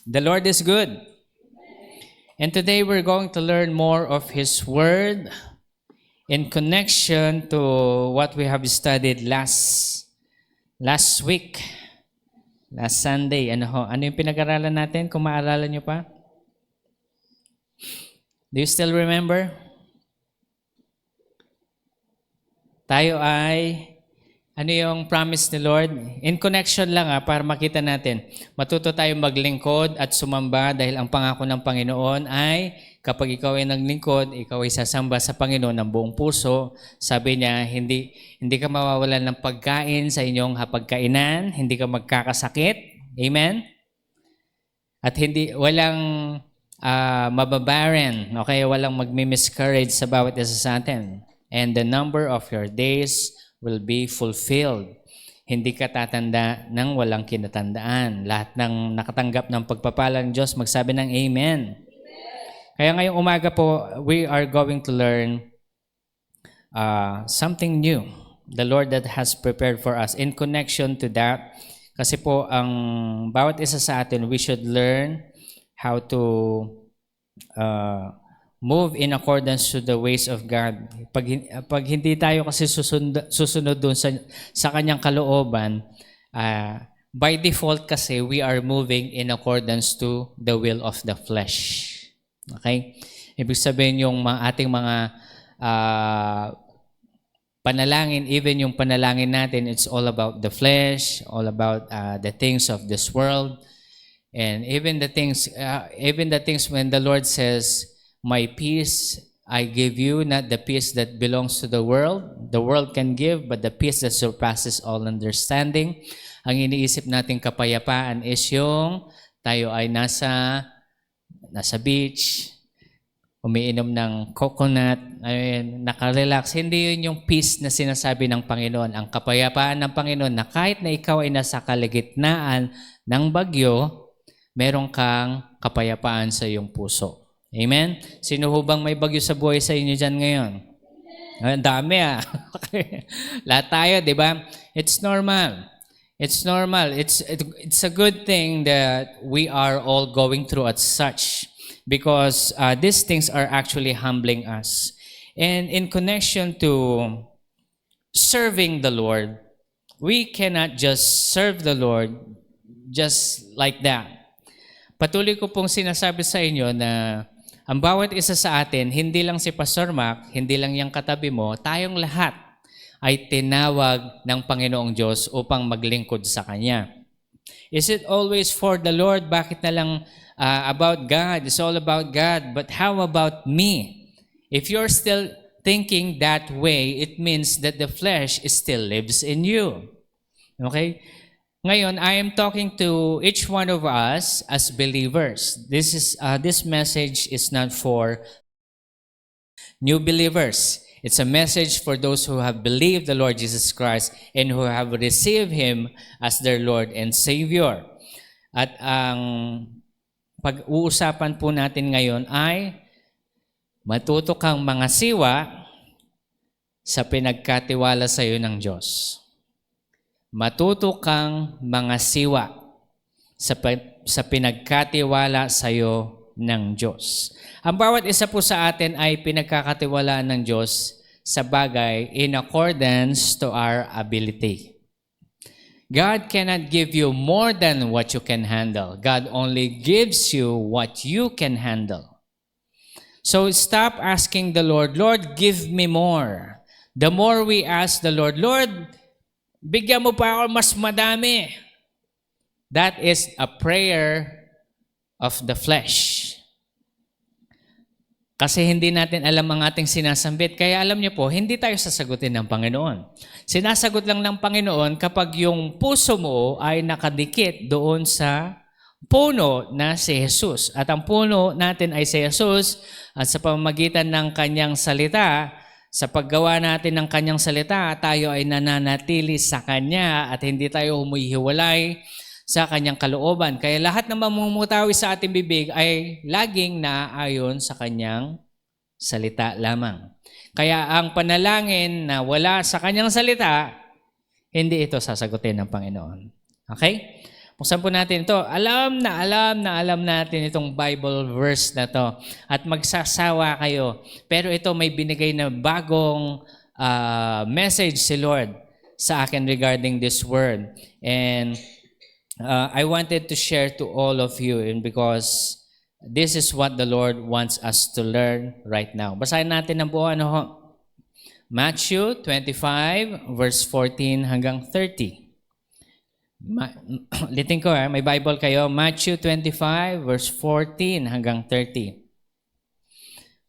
The Lord is good. And today we're going to learn more of His Word in connection to what we have studied last week, last Sunday. Ano yung pinag-aralan natin kung maaralan nyo pa? Do you still remember? Tayo ay, ano yung promise ni Lord? In connection lang para makita natin. Matuto tayong maglingkod at sumamba dahil ang pangako ng Panginoon ay kapag ikaw ay naglingkod, ikaw ay sasamba sa Panginoon ng buong puso. Sabi niya, hindi ka mawawalan ng pagkain sa inyong hapagkainan, hindi ka magkakasakit. Amen? At walang mababarren, okay? Walang magmi-miscourage sa bawat isa sa atin. And the number of your days will be fulfilled. Hindi ka tatanda ng walang kinatandaan. Lahat ng nakatanggap ng pagpapalang Diyos, magsabi ng Amen. Kaya ngayong umaga po, we are going to learn something new. The Lord that has prepared for us. In connection to that, kasi po ang bawat isa sa atin, we should learn how to move in accordance to the ways of God. Pag hindi tayo kasi susunod doon sa kanyang kalooban, by default kasi we are moving in accordance to the will of the flesh. Okay? Ibig sabihin yung ating mga panalangin, even yung panalangin natin, it's all about the flesh, all about the things of this world. And even the things when the Lord says, "My peace I give you, not the peace that belongs to the world. The world can give, but the peace that surpasses all understanding." Ang iniisip nating kapayapaan is yung tayo ay nasa beach, umiinom ng coconut, nakarelax. Hindi yun yung peace na sinasabi ng Panginoon. Ang kapayapaan ng Panginoon na kahit na ikaw ay nasa kalagitnaan ng bagyo, meron kang kapayapaan sa iyong puso. Amen? Sino ho bang may bagyo sa buhay sa inyo dyan ngayon? Ang dami Lahat tayo, di ba? It's normal. It's normal. It's a good thing that we are all going through as such because these things are actually humbling us. And in connection to serving the Lord, we cannot just serve the Lord just like that. Patuloy ko pong sinasabi sa inyo na ang bawat isa sa atin, hindi lang si Pastor Mac, hindi lang yung katabi mo, tayong lahat ay tinawag ng Panginoong Diyos upang maglingkod sa Kanya. Is it always for the Lord? Bakit na lang about God? It's all about God. But how about me? If you're still thinking that way, it means that the flesh still lives in you. Okay? Ngayon, I am talking to each one of us as believers. This message is not for new believers. It's a message for those who have believed the Lord Jesus Christ and who have received Him as their Lord and Savior. At ang pag-uusapan po natin ngayon ay matuto kang mga siwa sa pinagkatiwala sa iyo ng Diyos. Matuto kang mga siwa sa pinagkatiwala sa iyo ng Diyos. Ang bawat isa po sa atin ay pinagkakatiwalaan ng Diyos sa bagay in accordance to our ability. God cannot give you more than what you can handle. God only gives you what you can handle. So stop asking the Lord, "Lord, give me more." The more we ask the Lord, "Lord, bigyan mo pa ako mas madami." That is a prayer of the flesh. Kasi hindi natin alam ang ating sinasambit. Kaya alam niyo po, hindi tayo sasagutin ng Panginoon. Sinasagot lang ng Panginoon kapag yung puso mo ay nakadikit doon sa puno na si Jesus. At ang puno natin ay si Jesus at sa pamamagitan ng Kanyang salita, sa paggawa natin ng Kanyang salita, tayo ay nananatili sa Kanya at hindi tayo humihiwalay sa Kanyang kalooban. Kaya lahat ng mamumutawi sa ating bibig ay laging naaayon sa Kanyang salita lamang. Kaya ang panalangin na wala sa Kanyang salita, hindi ito sasagutin ng Panginoon. Okay? Buksan po natin ito. Alam natin itong Bible verse na to. At magsasawa kayo. Pero ito may binigay na bagong message si Lord sa akin regarding this word. And I wanted to share to all of you and because this is what the Lord wants us to learn right now. Basahin natin ang buo. Matthew 25 verse 14 hanggang 30. Ulitin ko, may Bible kayo. Matthew 25 verse 14 hanggang 30.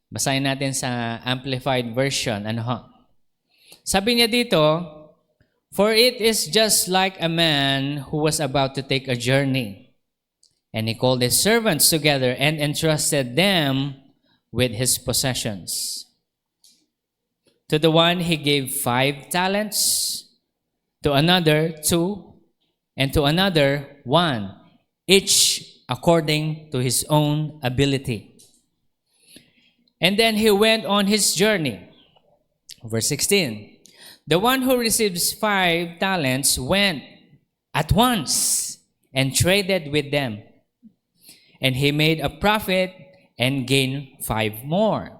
Basahin natin sa Amplified Version. Sabi niya dito, "For it is just like a man who was about to take a journey. And he called his servants together and entrusted them with his possessions. To the one he gave 5 talents, to another 2, and to another 1, each according to his own ability. And then he went on his journey." Verse 16, "The one who receives 5 talents went at once and traded with them. And he made a profit and gained 5 more.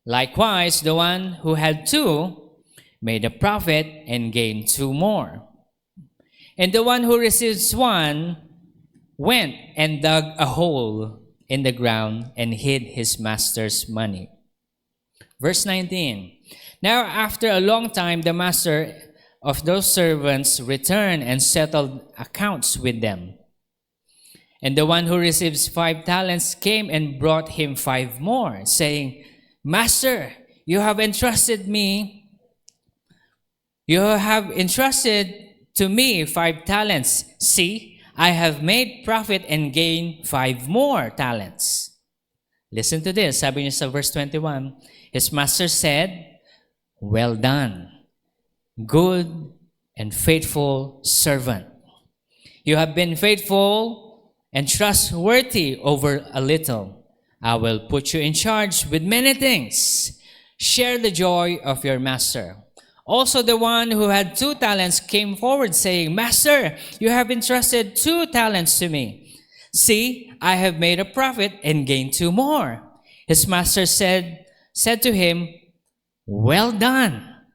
Likewise, the one who had 2 made a profit and gained 2 more. And the one who receives 1 went and dug a hole in the ground and hid his master's money." Verse 19, "Now after a long time, the master of those servants returned and settled accounts with them. And the one who receives 5 talents came and brought him 5 more, saying, 'Master, you have entrusted to me 5 talents. See, I have made profit and gained 5 more talents.' Listen to this. Sabi niya sa verse 21, "His master said, 'Well done, good and faithful servant. You have been faithful and trustworthy over a little. I will put you in charge with many things. Share the joy of your master.' Also the one who had 2 talents came forward, saying, 'Master, you have entrusted 2 talents to me. See, I have made a profit and gained 2 more.' His master said to him, 'Well done,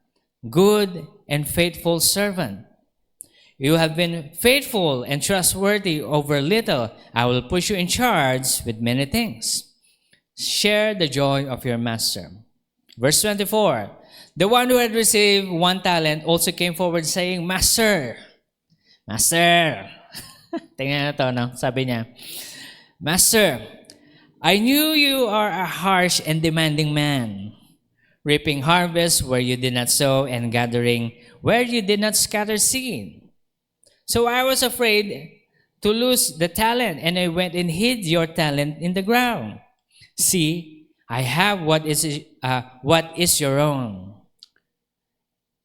good and faithful servant. You have been faithful and trustworthy over little. I will put you in charge with many things. Share the joy of your master.' Verse 24, "The one who had received 1 talent also came forward saying, 'Master, tingnan na to, no? Sabi niya, 'Master, I knew you are a harsh and demanding man, reaping harvest where you did not sow and gathering where you did not scatter seed. So I was afraid to lose the talent, and I went and hid your talent in the ground. See, I have what is your own.'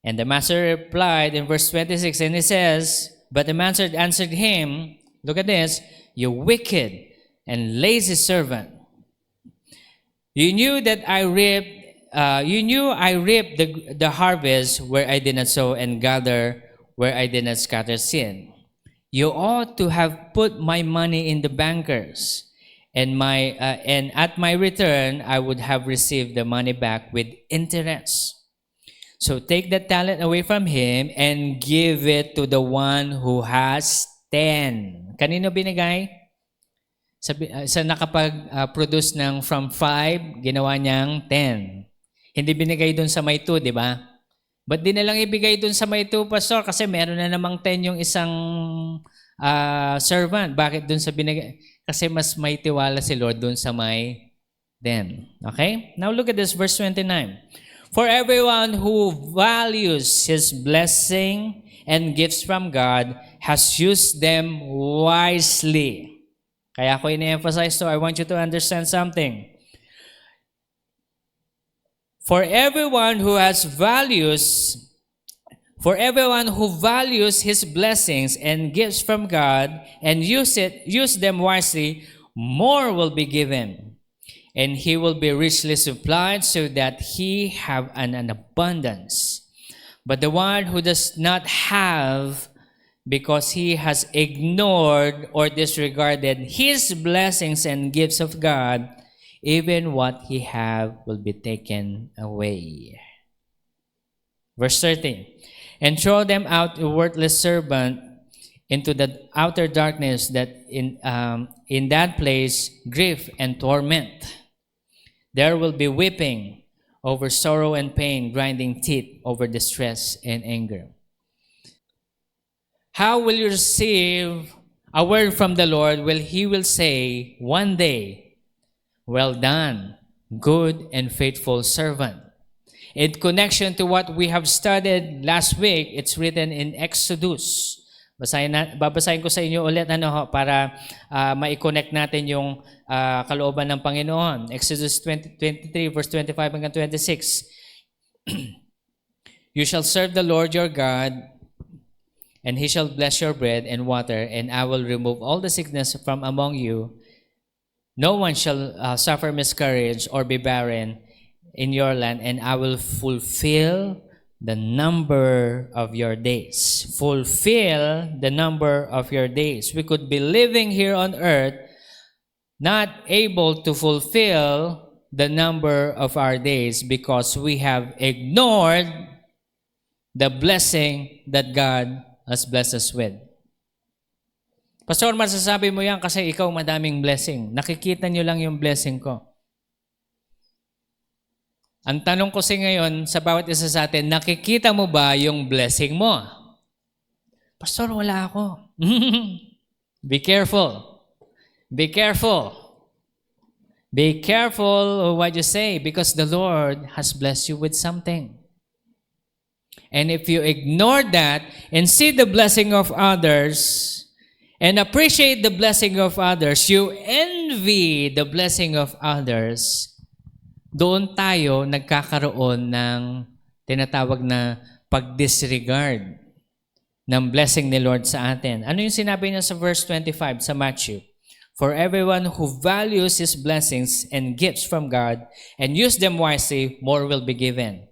And the master replied in verse 26, and he says, 'But the master answered him,'" look at this, "'You wicked and lazy servant. You knew I reaped the harvest where I did not sow and gather where I did not scatter seed. You ought to have put my money in the bankers, and at my return I would have received the money back with interest. So take the talent away from him and give it to the one who has 10. Kanino binigay? Sa nakapag-produce ng from 5, ginawa niyang 10. Hindi binigay dun sa may 2, di ba? Ba't di na lang ibigay dun sa may 2, Pastor? Kasi meron na namang 10 yung isang servant. Bakit dun sa binigay? Kasi mas may tiwala si Lord dun sa may 10. Okay? Now look at this, verse 29. "For everyone who values his blessing and gifts from God has used them wisely." Kaya ako ini-emphasize to, I want you to understand something. For everyone who values his blessings and gifts from God and use them wisely, more will be given, and he will be richly supplied so that he have an abundance. But the one who does not have because he has ignored or disregarded his blessings and gifts of God, even what he have will be taken away. Verse 13, and throw them out, a worthless servant, into the outer darkness, that in that place grief and torment. There will be weeping over sorrow and pain, grinding teeth over distress and anger. How will you receive a word from the Lord? Well, he will say one day, well done, good and faithful servant. In connection to what we have studied last week, it's written in Exodus. Babasahin ko sa inyo ulit para ma-connect natin yung kalooban ng Panginoon. Exodus 23 verse 25 hanggang 26. You shall serve the Lord your God, and he shall bless your bread and water, and I will remove all the sickness from among you. No one shall suffer miscarriage or be barren in your land, and I will fulfill the number of your days. Fulfill the number of your days. We could be living here on earth, not able to fulfill the number of our days because we have ignored the blessing that God has blessed us with. Pastor, masasabi mo yan kasi ikaw madaming blessing. Nakikita nyo lang yung blessing ko. Ang tanong ko ngayon sa bawat isa sa atin, nakikita mo ba yung blessing mo? Pastor, wala ako. Be careful. Be careful. Be careful of what you say because the Lord has blessed you with something. And if you ignore that and see the blessing of others and appreciate the blessing of others, you envy the blessing of others, doon tayo nagkakaroon ng tinatawag na pag-disregard ng blessing ni Lord sa atin. Ano yung sinabi niya sa verse 25 sa Matthew? For everyone who values his blessings and gifts from God and use them wisely, more will be given.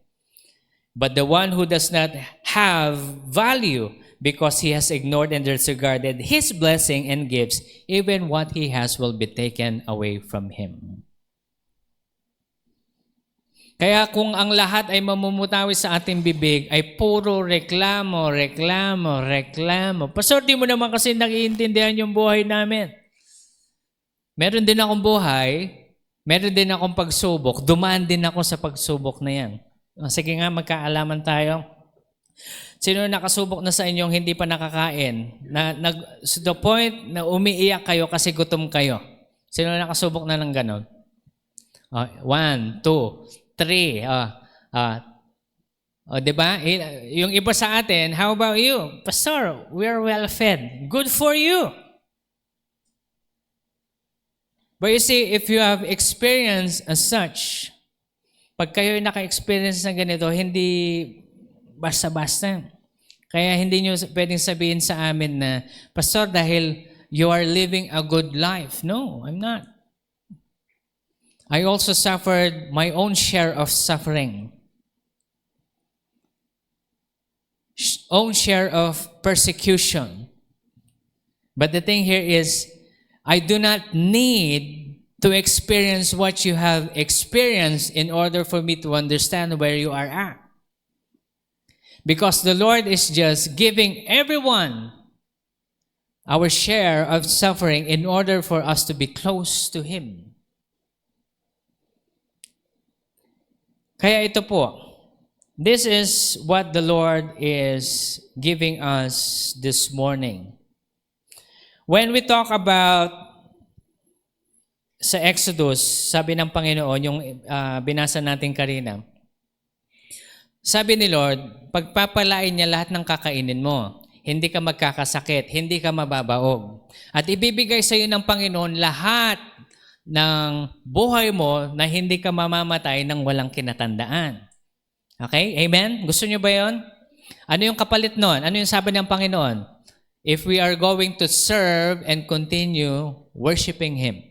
But the one who does not have value because he has ignored and disregarded his blessing and gifts, even what he has will be taken away from him. Kaya kung ang lahat ay mamumutawi sa ating bibig, ay puro reklamo, reklamo, reklamo. Pastor, di mo naman kasi nakiintindihan yung buhay namin. Meron din akong buhay, meron din akong pagsubok, dumaan din ako sa pagsubok na yan. Sige nga, magkaalaman tayo. Sino nakasubok na sa inyong hindi pa nakakain? To the point na umiiyak kayo kasi gutom kayo. Sino nakasubok na ng ganon? 1, 2, 3. Diba? Yung iba sa atin, how about you? Pastor, we are well fed. Good for you. But you see, if you have experience as such, pag kayo naka-experience na ganito, hindi basta-basta. Kaya hindi nyo pwedeng sabihin sa amin na, Pastor, dahil you are living a good life. No, I'm not. I also suffered my own share of suffering. Own share of persecution. But the thing here is, I do not need to experience what you have experienced in order for me to understand where you are at. Because the Lord is just giving everyone our share of suffering in order for us to be close to Him. Kaya ito po, this is what the Lord is giving us this morning. When we talk about sa Exodus, sabi ng Panginoon, yung binasa natin kanina, sabi ni Lord, pagpapalain niya lahat ng kakainin mo. Hindi ka magkakasakit, hindi ka mababaog. At ibibigay sa iyo ng Panginoon lahat ng buhay mo na hindi ka mamamatay ng walang kinatandaan. Okay? Amen? Gusto niyo ba yon? Ano yung kapalit nun? Ano yung sabi ng Panginoon? If we are going to serve and continue worshiping Him.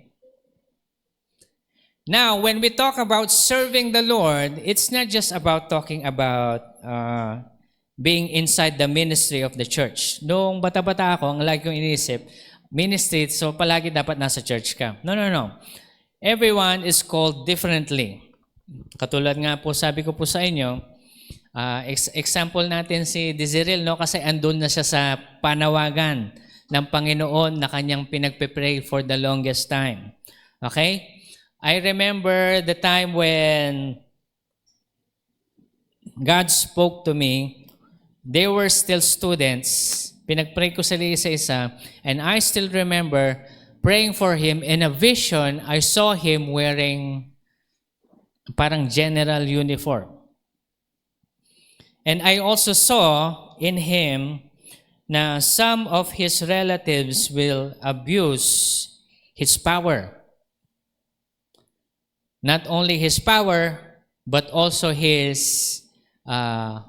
Now, when we talk about serving the Lord, it's not just about talking about being inside the ministry of the church. Noong bata-bata ako, ang lagi kong iniisip, ministry, so palagi dapat nasa church ka. No, no, no. Everyone is called differently. Katulad nga po, sabi ko po sa inyo, example natin si Diziril, no? Kasi andun na siya sa panawagan ng Panginoon na kanyang pinagpe-pray for the longest time. Okay? I remember the time when God spoke to me. They were still students. Pinag-pray ko sila isa-isa. And I still remember praying for him. In a vision, I saw him wearing parang general uniform. And I also saw in him na some of his relatives will abuse his power. Not only his power, but also his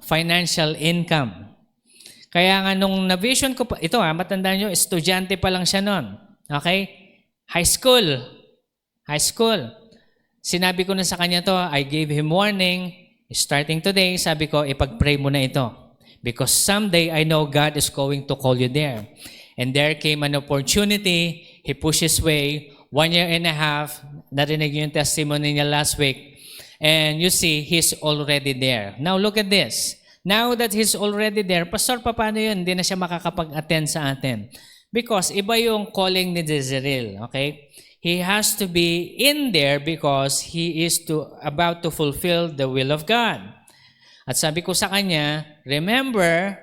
financial income. Kaya nga nung na-vision ko pa, ito matandaan nyo, estudyante pa lang siya noon. Okay? High school. Sinabi ko na sa kanya to, I gave him warning, starting today, sabi ko, ipag-pray mo na ito. Because someday, I know God is going to call you there. And there came an opportunity, he pushed his way, 1 year and a half, narinig yung testimony niya last week, and you see, he's already there. Now look at this. Now that he's already there, Pastor, paano yun? Hindi na siya makakapag-attend sa atin. Because iba yung calling ni Diziril, okay? He has to be in there because he is about to fulfill the will of God. At sabi ko sa kanya, remember,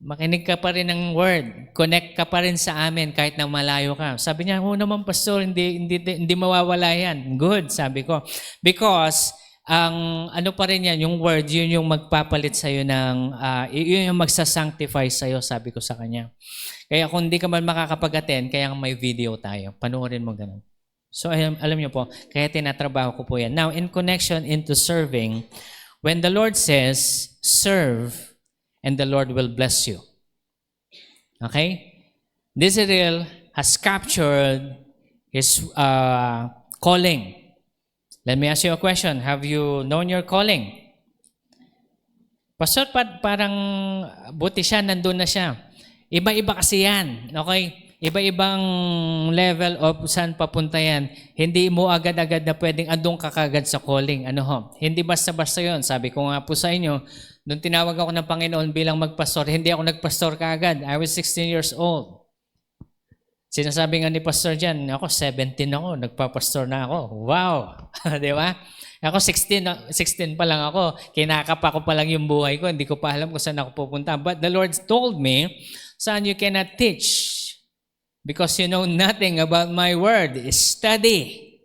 makinig ka pa rin ng word. Connect ka pa rin sa amin kahit na malayo ka. Sabi niya, naman, Pastor, hindi mawawala yan. Good, sabi ko. Because ang ano pa rin yan, yung word, yun yung magpapalit sa'yo ng, yun yung magsasanctify sa'yo, sabi ko sa kanya. Kaya kung hindi ka man makakapag-attend, kaya may video tayo. Panoorin mo ganun. So alam niyo po, kaya tinatrabaho ko po yan. Now, in connection into serving, when the Lord says, serve, and the Lord will bless you. Okay? Diziril has captured his calling. Let me ask you a question. Have you known your calling? Pastor, parang buti siya, nandun na siya. Iba-iba kasi yan. Okay? Iba-ibang level of saan papunta yan. Hindi mo agad-agad na pwedeng andong kakagad sa calling. Hindi basta-basta yon. Sabi ko nga po sa inyo, nung tinawag ako ng Panginoon bilang magpastor, hindi ako nagpastor kaagad. I was 16 years old. Sinasabi nga ni Pastor Jan, ako 17 ako, nagpapastor na ako. Wow! Di ba? Ako 16 pa lang ako. Kinakapa ko pa lang yung buhay ko. Hindi ko pa alam kung saan ako pupunta. But the Lord told me, son, you cannot teach because you know nothing about my word. Study.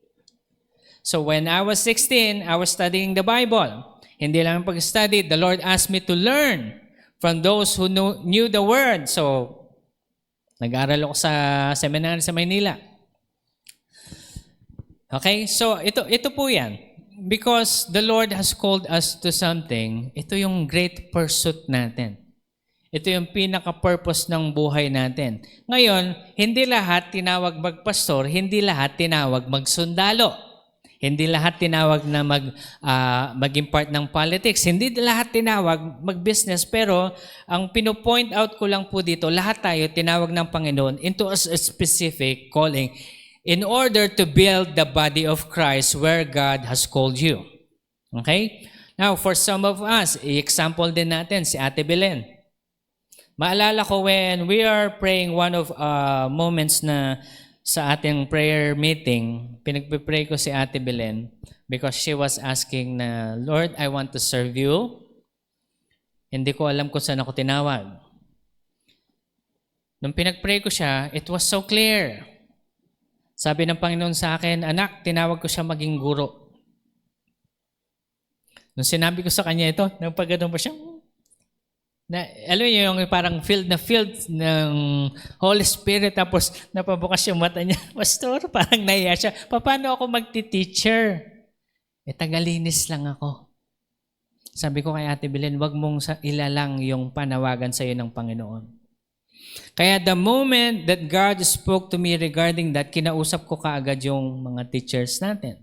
So when I was 16, I was studying the Bible. Hindi lang pag-study, the Lord asked me to learn from those who knew the word. So, nag-aral ako sa seminary sa Maynila. Okay? So, ito po yan. Because the Lord has called us to something, ito yung great pursuit natin. Ito yung pinaka-purpose ng buhay natin. Ngayon, hindi lahat tinawag magpastor, hindi lahat tinawag magsundalo. Hindi lahat tinawag na maging part ng politics. Hindi lahat tinawag mag-business. Pero ang pino-point out ko lang po dito, lahat tayo tinawag ng Panginoon into a specific calling in order to build the body of Christ where God has called you. Okay? Now, for some of us, i-example din natin si Ate Belen. Maalala ko when we are praying one of moments na sa ating prayer meeting, pinagpipray ko si Ate Belen because she was asking na, Lord, I want to serve you. Hindi ko alam kung saan ako tinawag. Nung pinagpray ko siya, it was so clear. Sabi ng Panginoon sa akin, anak, tinawag ko siya maging guro. Nung sinabi ko sa kanya ito, nang pagano'n pa siya, alam niyo yung parang filled ng Holy Spirit tapos napabukas yung mata niya. Pastor, parang naiya siya. Paano ako magti-teacher? Tagalinis lang ako. Sabi ko kay Ate Belen, wag mong ilalang yung panawagan sa iyo ng Panginoon. Kaya the moment that God spoke to me regarding that, kinausap ko kaagad yung mga teachers natin.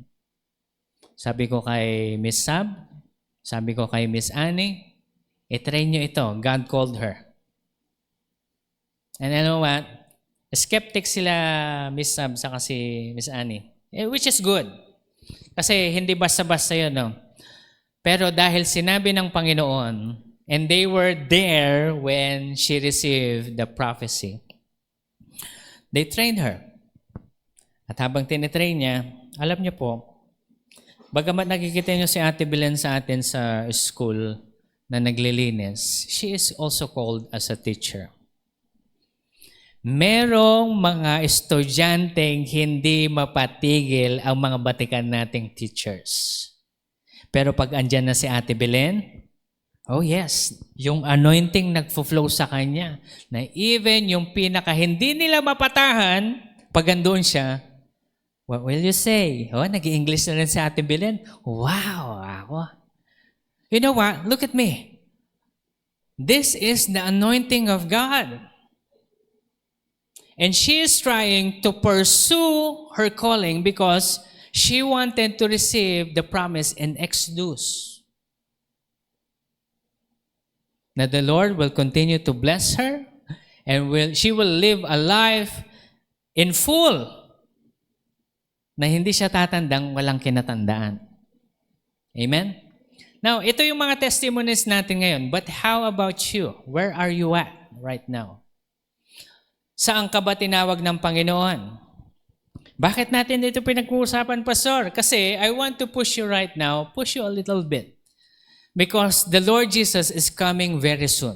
Sabi ko kay Miss Sab, sabi ko kay Miss Annie, I-train nyo ito. God called her. And you know what? Skeptic sila, Miss Sab, saka si Miss Annie. Which is good. Kasi hindi basta-basta yun, no? Pero dahil sinabi ng Panginoon, and they were there when she received the prophecy, they trained her. At habang tinitrain niya, alam niyo po, bagamat nakikita niyo si Ate Belen sa atin sa school na naglilinis, she is also called as a teacher. Merong mga estudyanteng hindi mapatigil ang mga batikan nating teachers. Pero pag andyan na si Ate Belen, oh yes, yung anointing nagfo-flow sa kanya. Na even yung pinaka hindi nila mapatahan, pag andun siya, what will you say? Oh, nag-i-English na rin si Ate Belen. Wow, ako. You know what? Look at me. This is the anointing of God. And she is trying to pursue her calling because she wanted to receive the promise in Exodus. That the Lord will continue to bless her and she will live a life in full na hindi siya tatandang walang kinatandaan. Amen? Now, ito yung mga testimonies natin ngayon. But how about you? Where are you at right now? Saan ka ba tinawag ng Panginoon? Bakit natin ito pinag-uusapan, Pastor? Kasi I want to push you right now, push you a little bit. Because the Lord Jesus is coming very soon.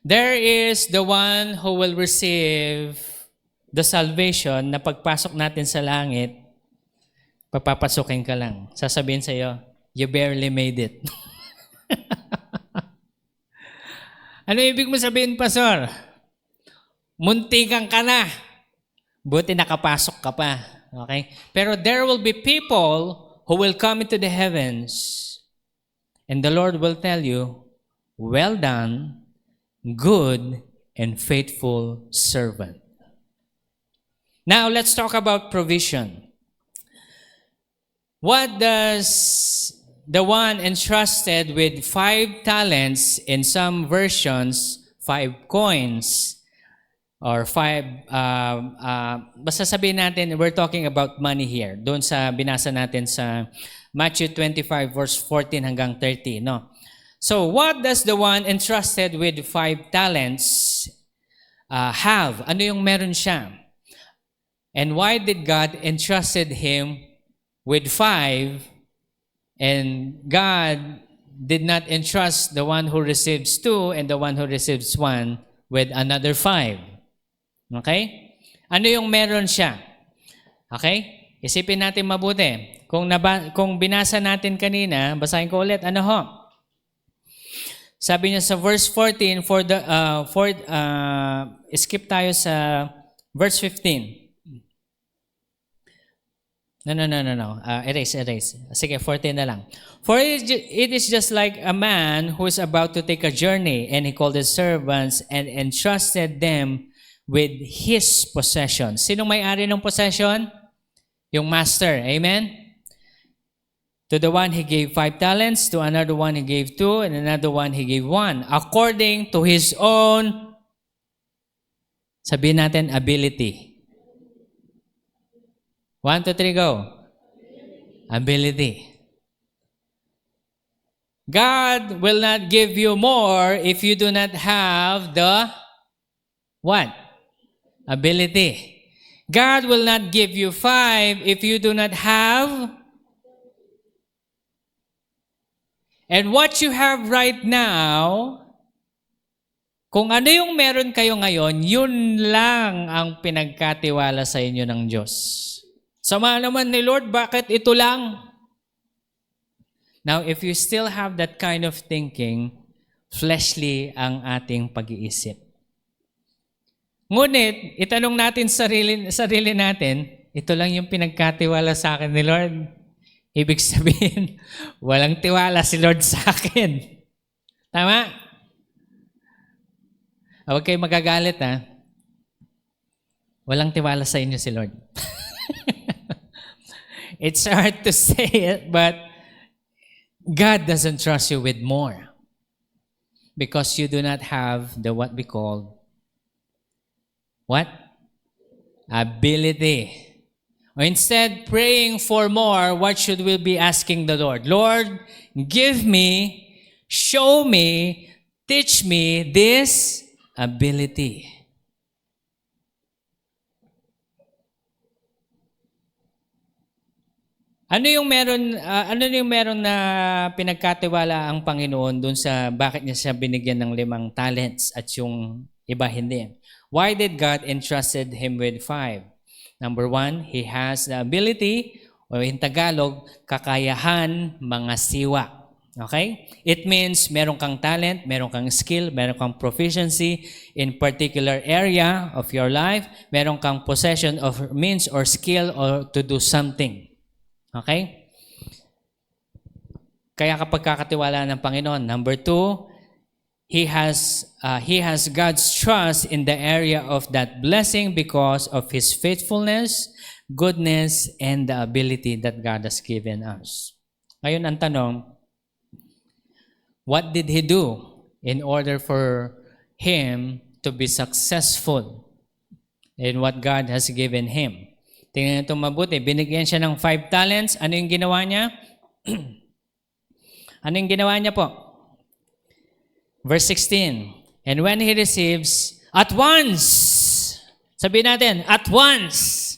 There is the one who will receive the salvation na pagpasok natin sa langit, papapasukin ka lang. Sasabihin sa iyo, you barely made it. Ano ibig mo sabihin, Pastor? Muntikan ka na. Buti nakapasok ka pa. Okay? Pero there will be people who will come into the heavens and the Lord will tell you, well done, good and faithful servant. Now, let's talk about provision. What does the one entrusted with 5 talents, in some versions, 5 coins, or 5, basta sabihin natin, we're talking about money here. Doon sa binasa natin sa Matthew 25 verse 14 hanggang 30, no? So, what does the one entrusted with 5 talents have? Ano yung meron siya? And why did God entrusted him with 5 and God did not entrust the one who receives 2 and the one who receives 1 with another 5? Okay? Ano yung meron siya? Okay? Isipin natin mabuti. Kung binasa natin kanina, basahin ko ulit, ano ho? Sabi niya sa verse 14, skip tayo sa verse 15. No. Erase. Sige, 14 na lang. For it is just like a man who is about to take a journey, and he called his servants and entrusted them with his possession. Sinong may-ari ng possession? Yung master. Amen? To the one he gave 5 talents, to another one he gave 2, and another one he gave 1. According to his own, sabihin natin, ability. 1, 2, 3, go. Ability. God will not give you more if you do not have the what? Ability. God will not give you 5 if you do not have. And what you have right now, kung ano yung meron kayo ngayon, yun lang ang pinagkatiwala sa inyo ng Diyos. Sama naman ni Lord, bakit ito lang? Now, if you still have that kind of thinking, fleshly ang ating pag-iisip. Ngunit, itanong natin sarili natin, ito lang yung pinagkatiwala sa akin ni Lord. Ibig sabihin, walang tiwala si Lord sa akin. Tama? Huwag kayo magagalit, ha? Walang tiwala sa inyo si Lord. It's hard to say it, but God doesn't trust you with more. because you do not have the what we call, what? Ability. Or instead, praying for more, what should we be asking the Lord? Lord, give me, show me, teach me this ability. Ano yung meron na pinagkatiwala ang Panginoon dun sa bakit niya siya binigyan ng 5 talents at yung iba hindi? Why did God entrusted him with 5? Number 1, he has the ability, o in Tagalog, kakayahan mga siwa. Okay? It means meron kang talent, meron kang skill, meron kang proficiency in particular area of your life, meron kang possession of means or skill or to do something. Okay? Kaya kapag kakatiwala ng Panginoon, number 2, he has God's trust in the area of that blessing because of his faithfulness, goodness, and the ability that God has given us. Ngayon ang tanong, what did he do in order for him to be successful in what God has given him? Tingnan ito mabuti. Binigyan siya ng 5 talents. Ano yung ginawa niya? Ano yung ginawa niya po? Verse 16. And when he receives, at once. Sabihin natin, at once.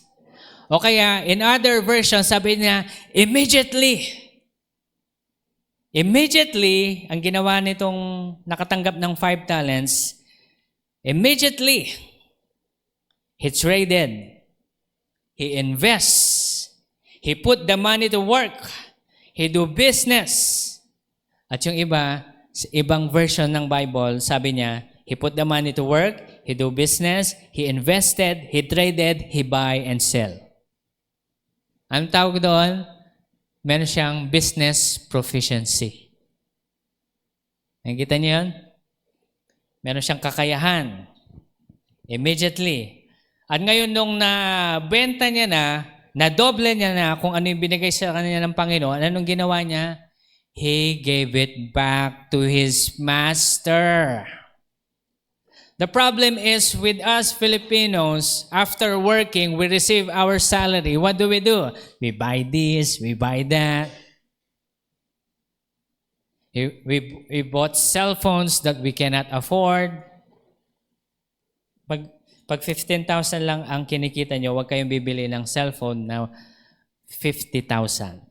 O kaya, in other versions, sabi niya, immediately. Immediately, ang ginawa nitong nakatanggap ng 5 talents, immediately, he traded. He invests. He put the money to work. He do business. At yung iba, ibang version ng Bible, sabi niya, he put the money to work, he do business, he invested, he traded, he buy and sell. Anong tawag doon? Meron siyang business proficiency. Nakikita niyo yun? Meron siyang kakayahan. Immediately. At ngayon nung nabenta niya na doble niya na kung ano yung binigay sa kanya ng Panginoon, anong ginawa niya? He gave it back to his master. The problem is with us Filipinos, after working, we receive our salary. What do? We buy this, we buy that. We bought cell phones that we cannot afford. Pag 15,000 lang ang kinikita nyo, huwag kayong bibili ng cellphone na 50,000.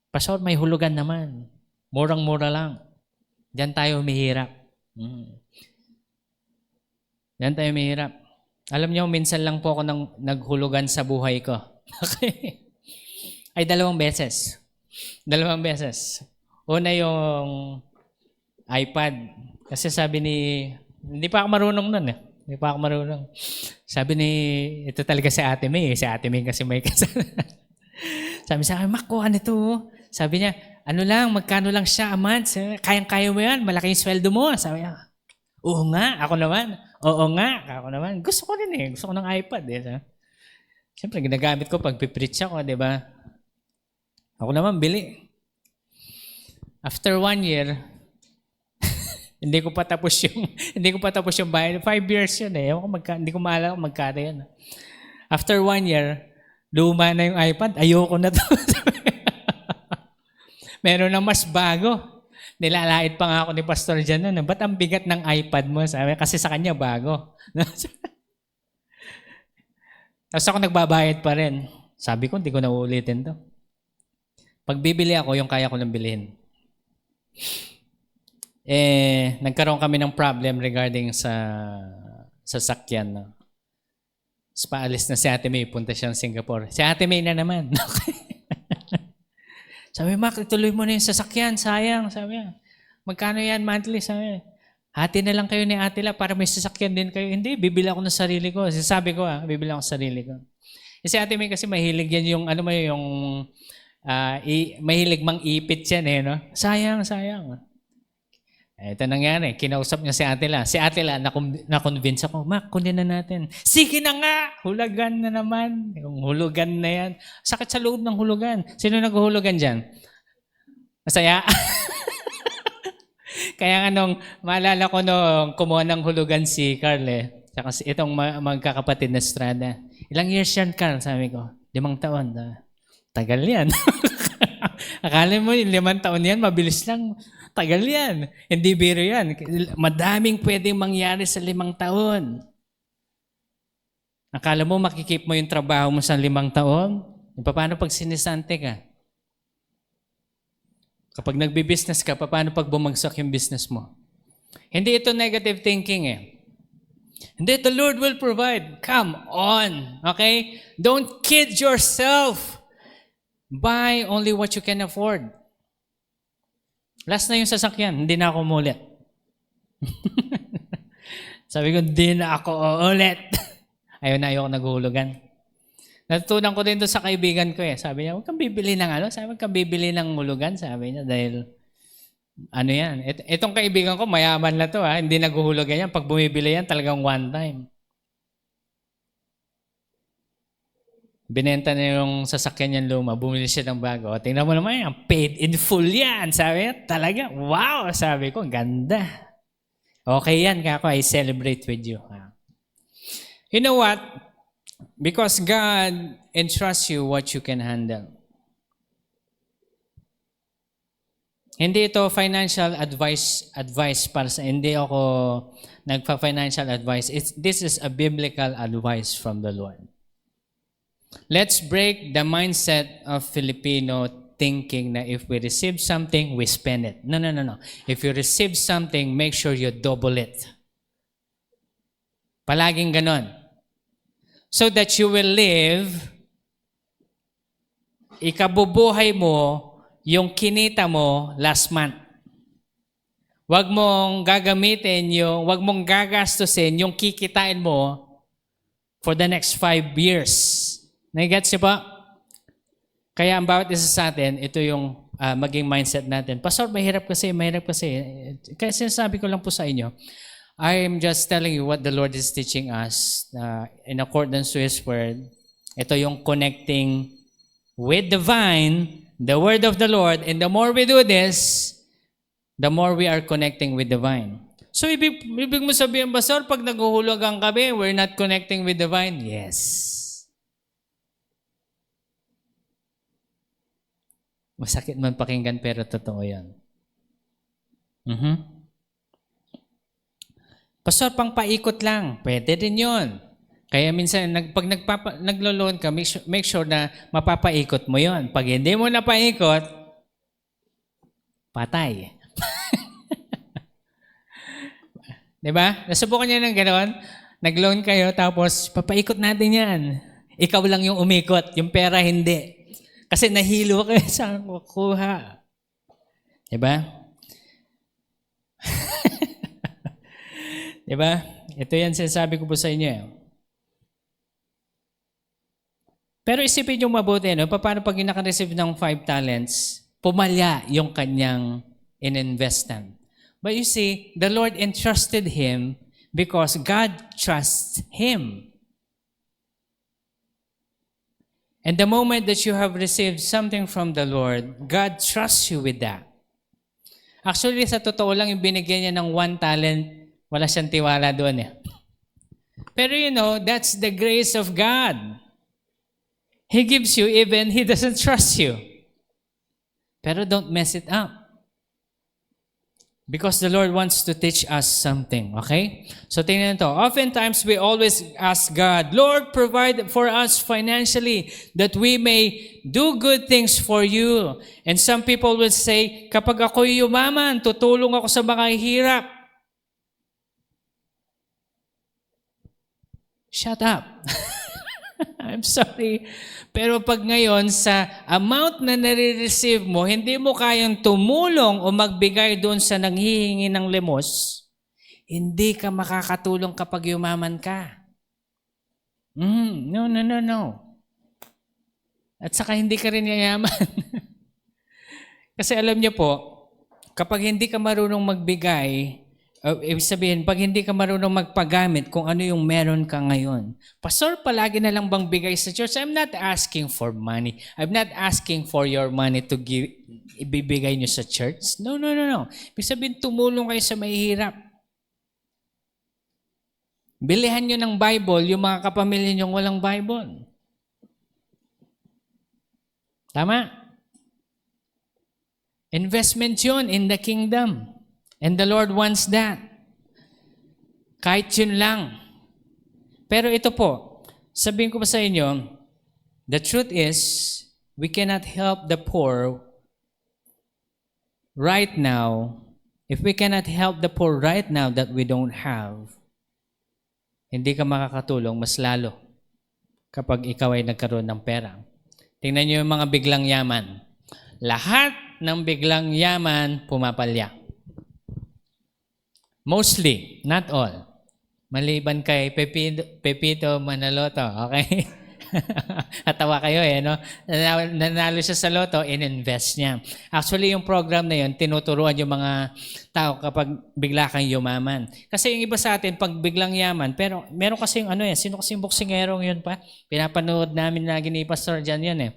Pastor, may hulugan naman. Murang-mura lang. Diyan tayo mahirap. Diyan tayo mahirap. Alam nyo, minsan lang po ako naghulugan sa buhay ko. Okay? Ay, 2 beses. 2 beses. Una yung iPad. Kasi sabi hindi pa ako marunong nun eh. Hindi pa ako marunong. Sabi ito talaga si Ate May. Si Ate May kasi may kasalanan. Sabi sa akin, Mac, kuha nito. Sabi niya, magkano lang siya a month? Kayang-kaya mo yan, malaki yung sweldo mo. Sabi niya, oo nga, ako naman. Gusto ko rin eh. Gusto ko ng iPad eh. Siyempre, ginagamit ko pag pipreach ako, di ba? Ako naman, bili. After 1 year, hindi ko pa tapos yung bayad. 5 years yun eh. Hindi ko maalala kung magkano yun. After 1 year, luma na yung iPad. Ayoko na to. Meron na mas bago. Nilalait pa nga ako ni Pastor dyan nun. Ba't ang bigat ng iPad mo? Sabi, kasi sa kanya bago. Tapos ako nagbabayad pa rin. Sabi ko, hindi ko na uulitin to. Pag bibili ako, yung kaya ko nang bilhin. Nagkaroon kami ng problem regarding sa sasakyan. No? Paalis na si Ate May, punta siya ng Singapore. Si Ate May na naman. Sabi, Mac, ituloy mo na yung sasakyan, sayang. Sabi niya, magkano yan monthly? Sabi niya, hati na lang kayo ni Ate La para may sasakyan din kayo. Hindi, bibili ako ng sarili ko. Sabi ko, bibili ako ng sarili ko. Si Ate May kasi mahilig yan yung, mahilig mang ipit yan eh, no? Sayang. Ito nangyari, kinausap niya si Ate La. Si Ate La, na-convince ako, Mac, kunin na natin. Sige na nga, hulugan na naman. Yung hulugan na yan. Sakit sa loob ng hulugan. Sino naghuhulugan dyan? Masaya? Kaya nga nung, maalala ko nung kumuha ng hulugan si Carl Tsaka itong magkakapatid na Estrada. Ilang years yan, Carl? Sabi ko, 5 taon. Tagal yan. Akala mo, 5 taon yan, mabilis lang. Tagal yan. Hindi biro yan. Madaming pwedeng mangyari sa 5 taon. Akala mo, makikip mo yung trabaho mo sa 5 taon? Paano pag sinisante ka? Kapag nagbi-business ka, paano pag bumagsak yung business mo? Hindi ito negative thinking Hindi, the Lord will provide. Come on. Okay? Don't kid yourself. Buy only what you can afford. Last na yung sasakyan, hindi na ako umulit. Sabi ko, hindi na ako uulit. Ayaw naghuhulugan. Natutunan ko din doon sa kaibigan ko Sabi niya, huwag kang bibili ng Sabi, huwag kang bibili ng hulugan. Sabi niya, dahil, yan. Itong kaibigan ko, mayaman na to Hindi naghuhulugan yan. Pag bumibili yan, talagang one time. Binenta na yung sasakyan niyan luma. Bumili siya ng bago. Tingnan mo naman yan, paid in full yan. Sabi niya, talaga, wow. Sabi ko, ganda. Okay yan, kako. I celebrate with you. You know what? Because God entrusts you what you can handle. Hindi ito financial advice para sa hindi ako nagpa-financial advice. This is a biblical advice from the Lord. Let's break the mindset of Filipino thinking na if we receive something, we spend it. No. If you receive something, make sure you double it. Palaging ganon. So that you will live, ikabubuhay mo yung kinita mo last month. Huwag mong gagastusin yung kikitain mo for the next 5 years. Nagigets niyo ba? Kaya ang bawat isa sa atin, ito yung maging mindset natin. Pastor, mahirap kasi. Kaya sinasabi ko lang po sa inyo, I'm just telling you what the Lord is teaching us in accordance to His Word. Ito yung connecting with the vine, the Word of the Lord, and the more we do this, the more we are connecting with the vine. So, ibig mo sabihin, Pastor, pag naghuhulog ang kami, we're not connecting with the vine? Yes. Masakit man pakinggan, pero totoo yan. Pastor, pang paikot lang. Pwede din yun. Kaya minsan, pag naglo-loan ka, make sure na mapapaikot mo yun. Pag hindi mo napaikot, patay. Diba? Nasubukan niya ng gano'n. Nag-loan kayo, tapos papaikot natin yan. Ikaw lang yung umikot, yung pera hindi. Kasi nahilo kayo sa kukuha. Diba? Diba? Ito yan sinasabi ko po sa inyo. Pero isipin nyo mabuti, paano pag naka-receive ng 5 talents, pumalya yung kanyang ininvestan. But you see, the Lord entrusted him because God trusts him. And the moment that you have received something from the Lord, God trusts you with that. Actually, sa totoo lang, yung binigyan niya ng 1 talent, wala siyang tiwala doon Pero that's the grace of God. He gives you even He doesn't trust you. Pero don't mess it up. Because the Lord wants to teach us something, okay? So tingnan ito. Oftentimes we always ask God, Lord, provide for us financially that we may do good things for you. And some people will say, kapag ako'y yumaman, tutulong ako sa mga hirap. Shut up. I'm sorry. Pero pag ngayon, sa amount na nare-receive mo, hindi mo kayang tumulong o magbigay doon sa nanghihingi ng limos, hindi ka makakatulong kapag yumaman ka. No. At saka hindi ka rin yayaman. Kasi alam niyo po, kapag hindi ka marunong magbigay, ibig sabihin, pag hindi ka marunong magpagamit kung ano yung meron ka ngayon. Pastor, palagi na lang bang bigay sa church? I'm not asking for money. I'm not asking for your money to ibibigay nyo sa church? No, no, no, no. Ibig sabihin, tumulong kayo sa mahihirap. Bilihan nyo ng Bible yung mga kapamilya nyo walang Bible. Tama? Investment yun in the kingdom. And the Lord wants that. Kahit yun lang. Pero ito po, sabihin ko pa sa inyo, the truth is, we cannot help the poor right now. If we cannot help the poor right now that we don't have, hindi ka makakatulong mas lalo kapag ikaw ay nagkaroon ng pera. Tingnan niyo yung mga biglang yaman. Lahat ng biglang yaman pumapalya. Mostly, not all. Maliban kay Pepito Manaloto, okay? Atawa kayo no? Nanalo siya sa loto, in-invest niya. Actually, yung program na yun, tinuturuan yung mga tao kapag bigla kang yumaman. Kasi yung iba sa atin, pag biglang yaman, pero meron kasi yung sino kasi yung boksingerong yun pa? Pinapanood namin lagi ni Pastor Jan yun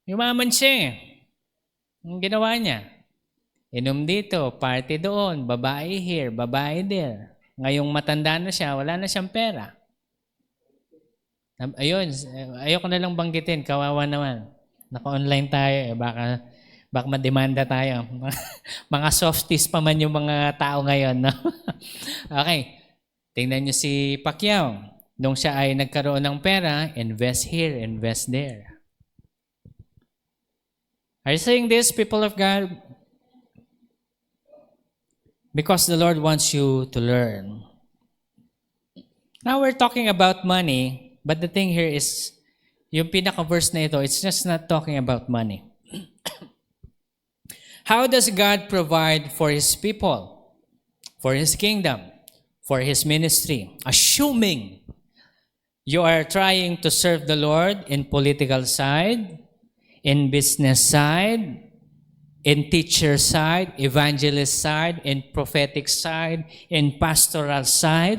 Yumaman siya Ang ginawa niya, inom dito, party doon, babae here, babae there. Ngayong matanda na siya, wala na siyang pera. Ayun, ayoko na lang banggitin, kawawa naman. Naka-online tayo, baka mademanda tayo. Mga softies pa man yung mga tao ngayon. No? Okay, tingnan niyo si Pacquiao. Nung siya ay nagkaroon ng pera, invest here, invest there. Are you saying this, people of God? Because the Lord wants you to learn. Now we're talking about money, but the thing here is, yung pinaka-verse na ito, it's just not talking about money. How does God provide for His people, for His kingdom, for His ministry? Assuming you are trying to serve the Lord in political side, in business side, in teacher side, evangelist side, in prophetic side, in pastoral side.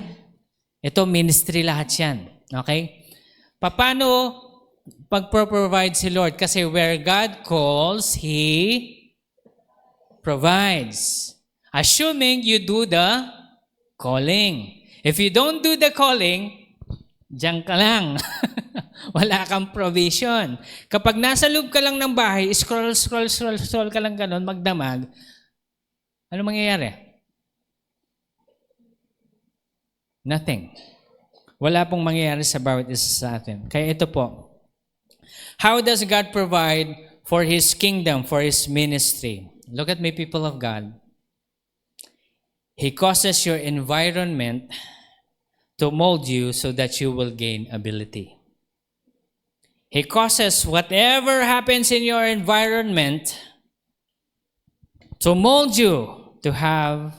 Ito, ministry lahat yan. Okay? Paano pag-provide si Lord? Kasi where God calls, He provides. Assuming you do the calling. If you don't do the calling, diyan ka lang. Wala kang provision. Kapag nasa loob ka lang ng bahay, scroll ka lang ganun, magdamag, ano mangyayari? Nothing. Wala pong mangyayari sa bawat isa sa atin. Kaya ito po. How does God provide for His kingdom, for His ministry? Look at me, people of God. He causes your environment to mold you so that you will gain ability. He causes whatever happens in your environment to mold you to have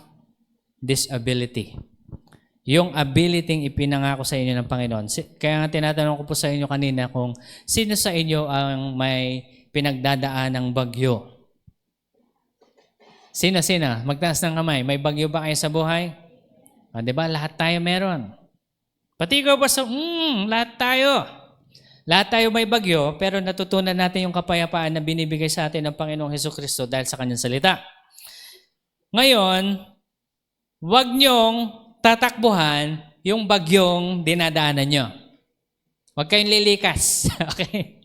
this ability. Yung ability ipinangako sa inyo ng Panginoon. Kaya nga tinatanong ko po sa inyo kanina kung sino sa inyo ang may pinagdadaan ng bagyo. Sino? Magtaas ng kamay. May bagyo ba kayo sa buhay? Diba? Lahat tayo meron. Pati ikaw ba lahat tayo. Lahat tayo may bagyo, pero natutunan natin yung kapayapaan na binibigay sa atin ng Panginoong Hesukristo dahil sa Kanyang salita. Ngayon, huwag niyong tatakbuhan yung bagyong dinadaanan nyo. Huwag kayong lilikas. Okay?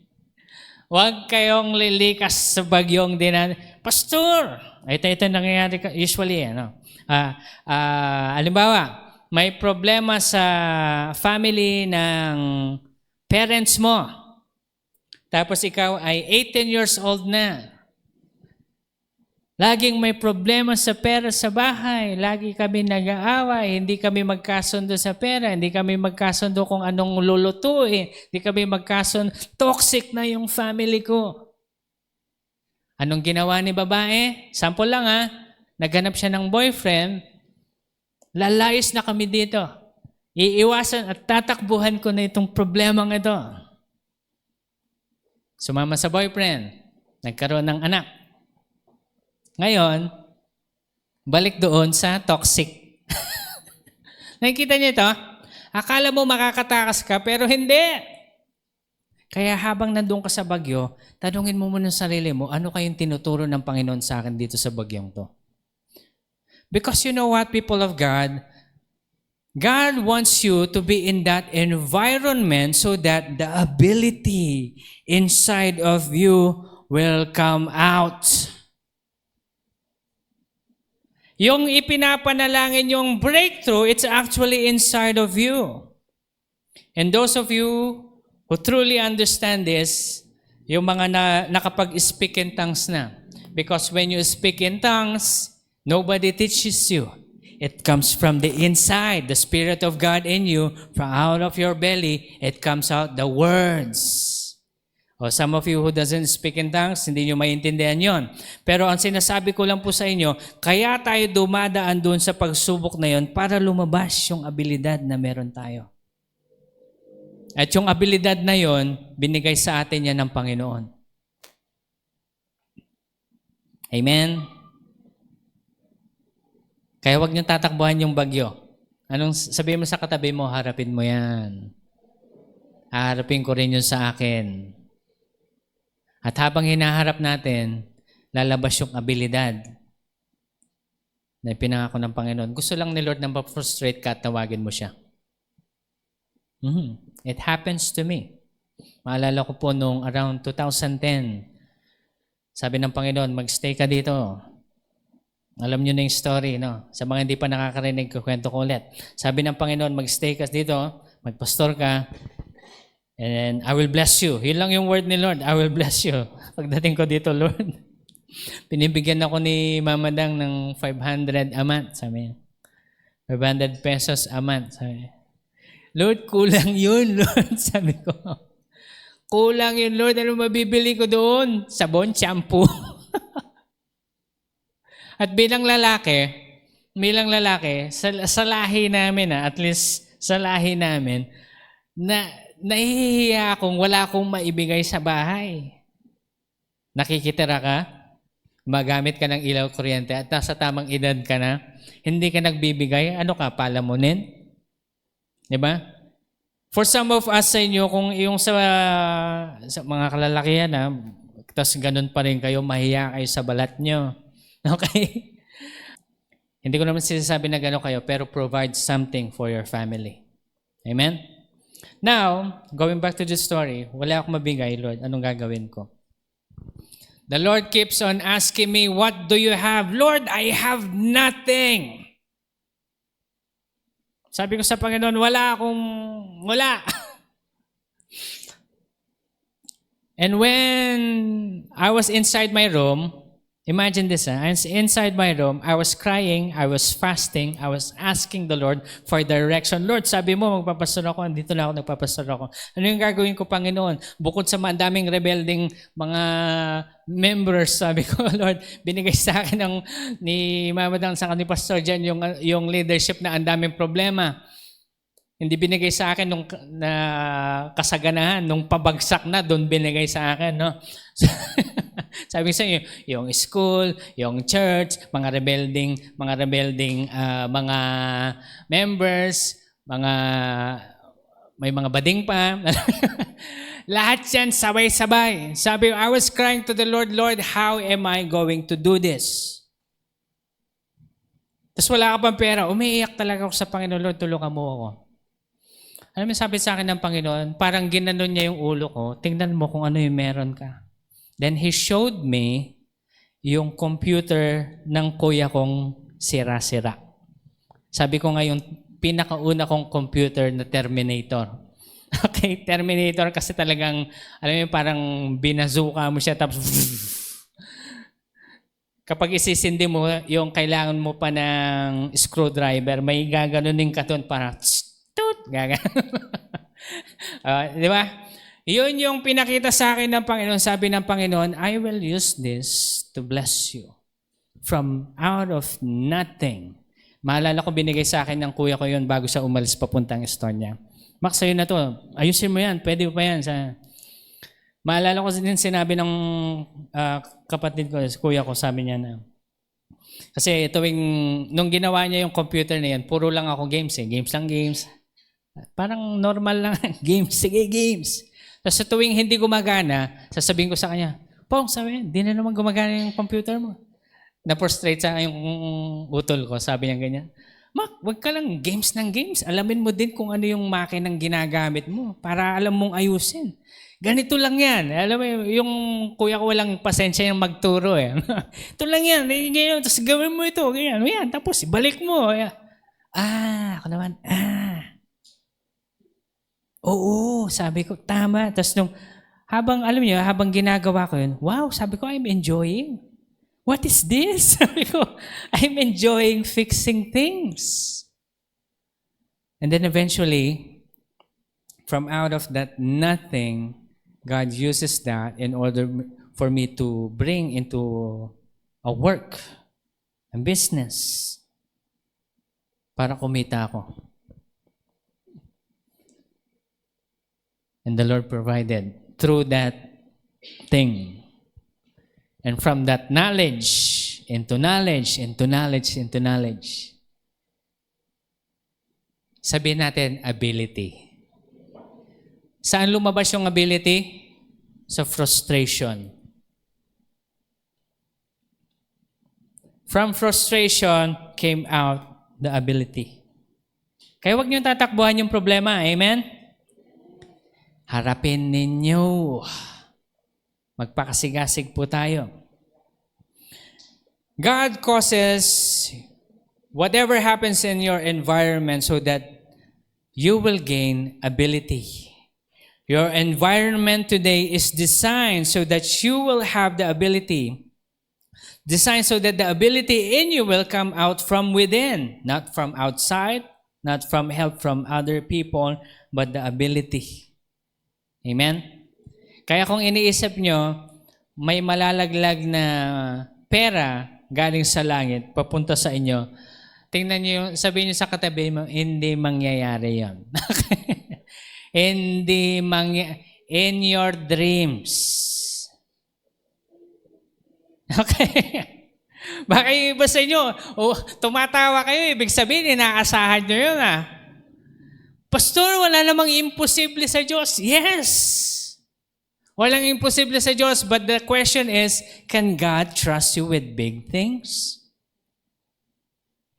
Huwag kayong lilikas sa bagyong dinadaanan. Pastor! Ito nangyayari usually. Halimbawa, may problema sa family ng parents mo. Tapos ikaw ay 18 years old na. Laging may problema sa pera sa bahay. Lagi kami nag-aaway. Hindi kami magkasundo sa pera. Hindi kami magkasundo kung anong lulutuin. Hindi kami magkasundo. Toxic na yung family ko. Anong ginawa ni babae? Sample lang Naghanap siya ng boyfriend. Lalayas na kami dito. Iiwasan at tatakbuhan ko na itong problemang ito. Sumama sa boyfriend. Nagkaroon ng anak. Ngayon, balik doon sa toxic. Nakikita niyo ito? Akala mo makakatakas ka, pero hindi. Kaya habang nandun ka sa bagyo, tanungin mo muna sa sarili mo, ano kayong tinuturo ng Panginoon sa akin dito sa bagyong to? Because you know what, people of God, God wants you to be in that environment so that the ability inside of you will come out. Yung ipinapanalangin yung breakthrough, it's actually inside of you. And those of you who truly understand this, yung mga nakapag-speak in tongues na. Because when you speak in tongues, nobody teaches you. It comes from the inside, the Spirit of God in you, from out of your belly, it comes out the words. Some of you who doesn't speak in tongues, hindi nyo maintindihan yon. Pero ang sinasabi ko lang po sa inyo, kaya tayo dumadaan doon sa pagsubok na yon para lumabas yung abilidad na meron tayo. At yung abilidad na yon, binigay sa atin yan ng Panginoon. Amen? Kaya huwag niyong tatakbuhan yung bagyo. Anong sabihin mo sa katabi mo, harapin mo yan. Haharapin ko rin yun sa akin. At habang hinaharap natin, lalabas yung abilidad na ipinangako ng Panginoon. Gusto lang ni Lord na ma-frustrate ka at tawagin mo siya. It happens to me. Maalala ko po nung around 2010, sabi ng Panginoon, mag-stay ka dito. Alam niyo na yung story, no? Sa mga hindi pa nakakarinig, kukwento ko ulit. Sabi ng Panginoon, mag-stay ka dito, magpastor ka, and I will bless you. Yun lang yung word ni Lord, I will bless you. Pagdating ko dito, Lord, pinibigyan ako ni Mama Dang ng 500 a month, sabi niya. 500 pesos a month, sabi niya. Lord, kulang yun, Lord, sabi ko. Kulang yun, Lord, ano mabibili ko doon? Sabon, shampoo. At bilang lalaki, sa lahi namin, at least sa lahi namin, nahihiya akong wala akong maibigay sa bahay. Nakikitira ka, magamit ka ng ilaw kuryente at nasa tamang edad ka na, hindi ka nagbibigay, ano ka, palamunin? Diba? For some of us sa inyo, kung yung sa mga kalalakihan na, tapos ganun pa rin kayo, mahiya kayo sa balat nyo. Okay? Hindi ko naman sinasabi na gano'n kayo, pero provide something for your family. Amen? Now, going back to the story, wala akong mabigay, Lord. Anong gagawin ko? The Lord keeps on asking me, what do you have? Lord, I have nothing. Sabi ko sa Panginoon, wala. And when I was inside my room, imagine this, I was inside my room, I was crying, I was fasting, I was asking the Lord for direction. Lord, sabi mo, magpapastor ako, andito na ako, nagpapastor ako. Ano yung gagawin ko, Panginoon? Bukod sa daming rebelding mga members, sabi ko, Lord, binigay sa akin ni Mama Dang sa ni Pastor Jan yung leadership na ang daming problema. Hindi binigay sa akin nung kasaganahan, nung pabagsak na, doon binigay sa akin, no? Sabi sa inyo, yung school, yung church, mga rebelding mga members, may mga bading pa. Lahat yan sabay-sabay. Sabi, I was crying to the Lord, Lord, how am I going to do this? Tapos wala ka pang pera. Umiiyak talaga ako sa Panginoon, Lord, tulungan mo ako. Alam mo, sabi sa akin ng Panginoon, parang ginanon niya yung ulo ko, tingnan mo kung ano yung meron ka. Then He showed me yung computer ng kuya kong sira-sira. Sabi ko ngayon, pinakauna kong computer na Terminator. Okay, Terminator kasi talagang, alam mo parang binazuka mo siya tapos kapag isisindi mo, yung kailangan mo pa ng screwdriver, may gaganunin ka doon para di ba? Yun yung pinakita sa akin ng Panginoon. Sabi ng Panginoon, I will use this to bless you from out of nothing. Maalala ko binigay sa akin ng kuya ko yun bago siya umalis papuntang store niya. Max, sa'yo na to. Ayusin mo yan. Pwede pa yan. Maalala ko din sinabi ng kapatid ko, kuya ko, sabi niya na, kasi nung ginawa niya yung computer na yan, puro lang ako games eh. Games lang games. Parang normal lang. Games. Sige, games. Tapos sa tuwing hindi gumagana, sasabihin ko sa kanya, Pong, sabi niya, di na naman gumagana yung computer mo. Na-frustrate sa yung utol ko, sabi niya ganyan. Mak, wag ka lang games ng games. Alamin mo din kung ano yung makinang ginagamit mo para alam mong ayusin. Ganito lang yan. Alam mo, yung kuya ko walang pasensya yung magturo eh. Ito lang yan. Ganyan, tapos gawin mo ito. Ganyan, yan. Tapos ibalik mo. Ako naman, Oo, sabi ko, tama. Tapos alam niyo, habang ginagawa ko yun, wow, sabi ko, I'm enjoying. What is this? Sabi ko, I'm enjoying fixing things. And then eventually, from out of that nothing, God uses that in order for me to bring into a work, a business, para kumita ako. And the Lord provided through that thing. And from that knowledge, into knowledge, into knowledge, into knowledge. Sabihin natin, ability. Saan lumabas yung ability? Sa frustration. From frustration came out the ability. Kaya huwag niyo tatakbuhan yung problema. Amen? Harapin ninyo. Magpakasigasig po tayo. God causes whatever happens in your environment so that you will gain ability. Your environment today is designed so that you will have the ability. Designed so that the ability in you will come out from within, not from outside, not from help from other people, but the ability. Amen? Kaya kung iniisip nyo, may malalaglag na pera galing sa langit, papunta sa inyo, tingnan nyo, sabihin nyo sa katabi mo, hindi mangyayari yan. In your dreams. Okay? Baka yung iba sa inyo, tumatawa kayo, ibig sabihin, inaasahan nyo yun Pastor, wala namang imposible sa Diyos. Yes! Walang imposible sa Diyos, but the question is, can God trust you with big things?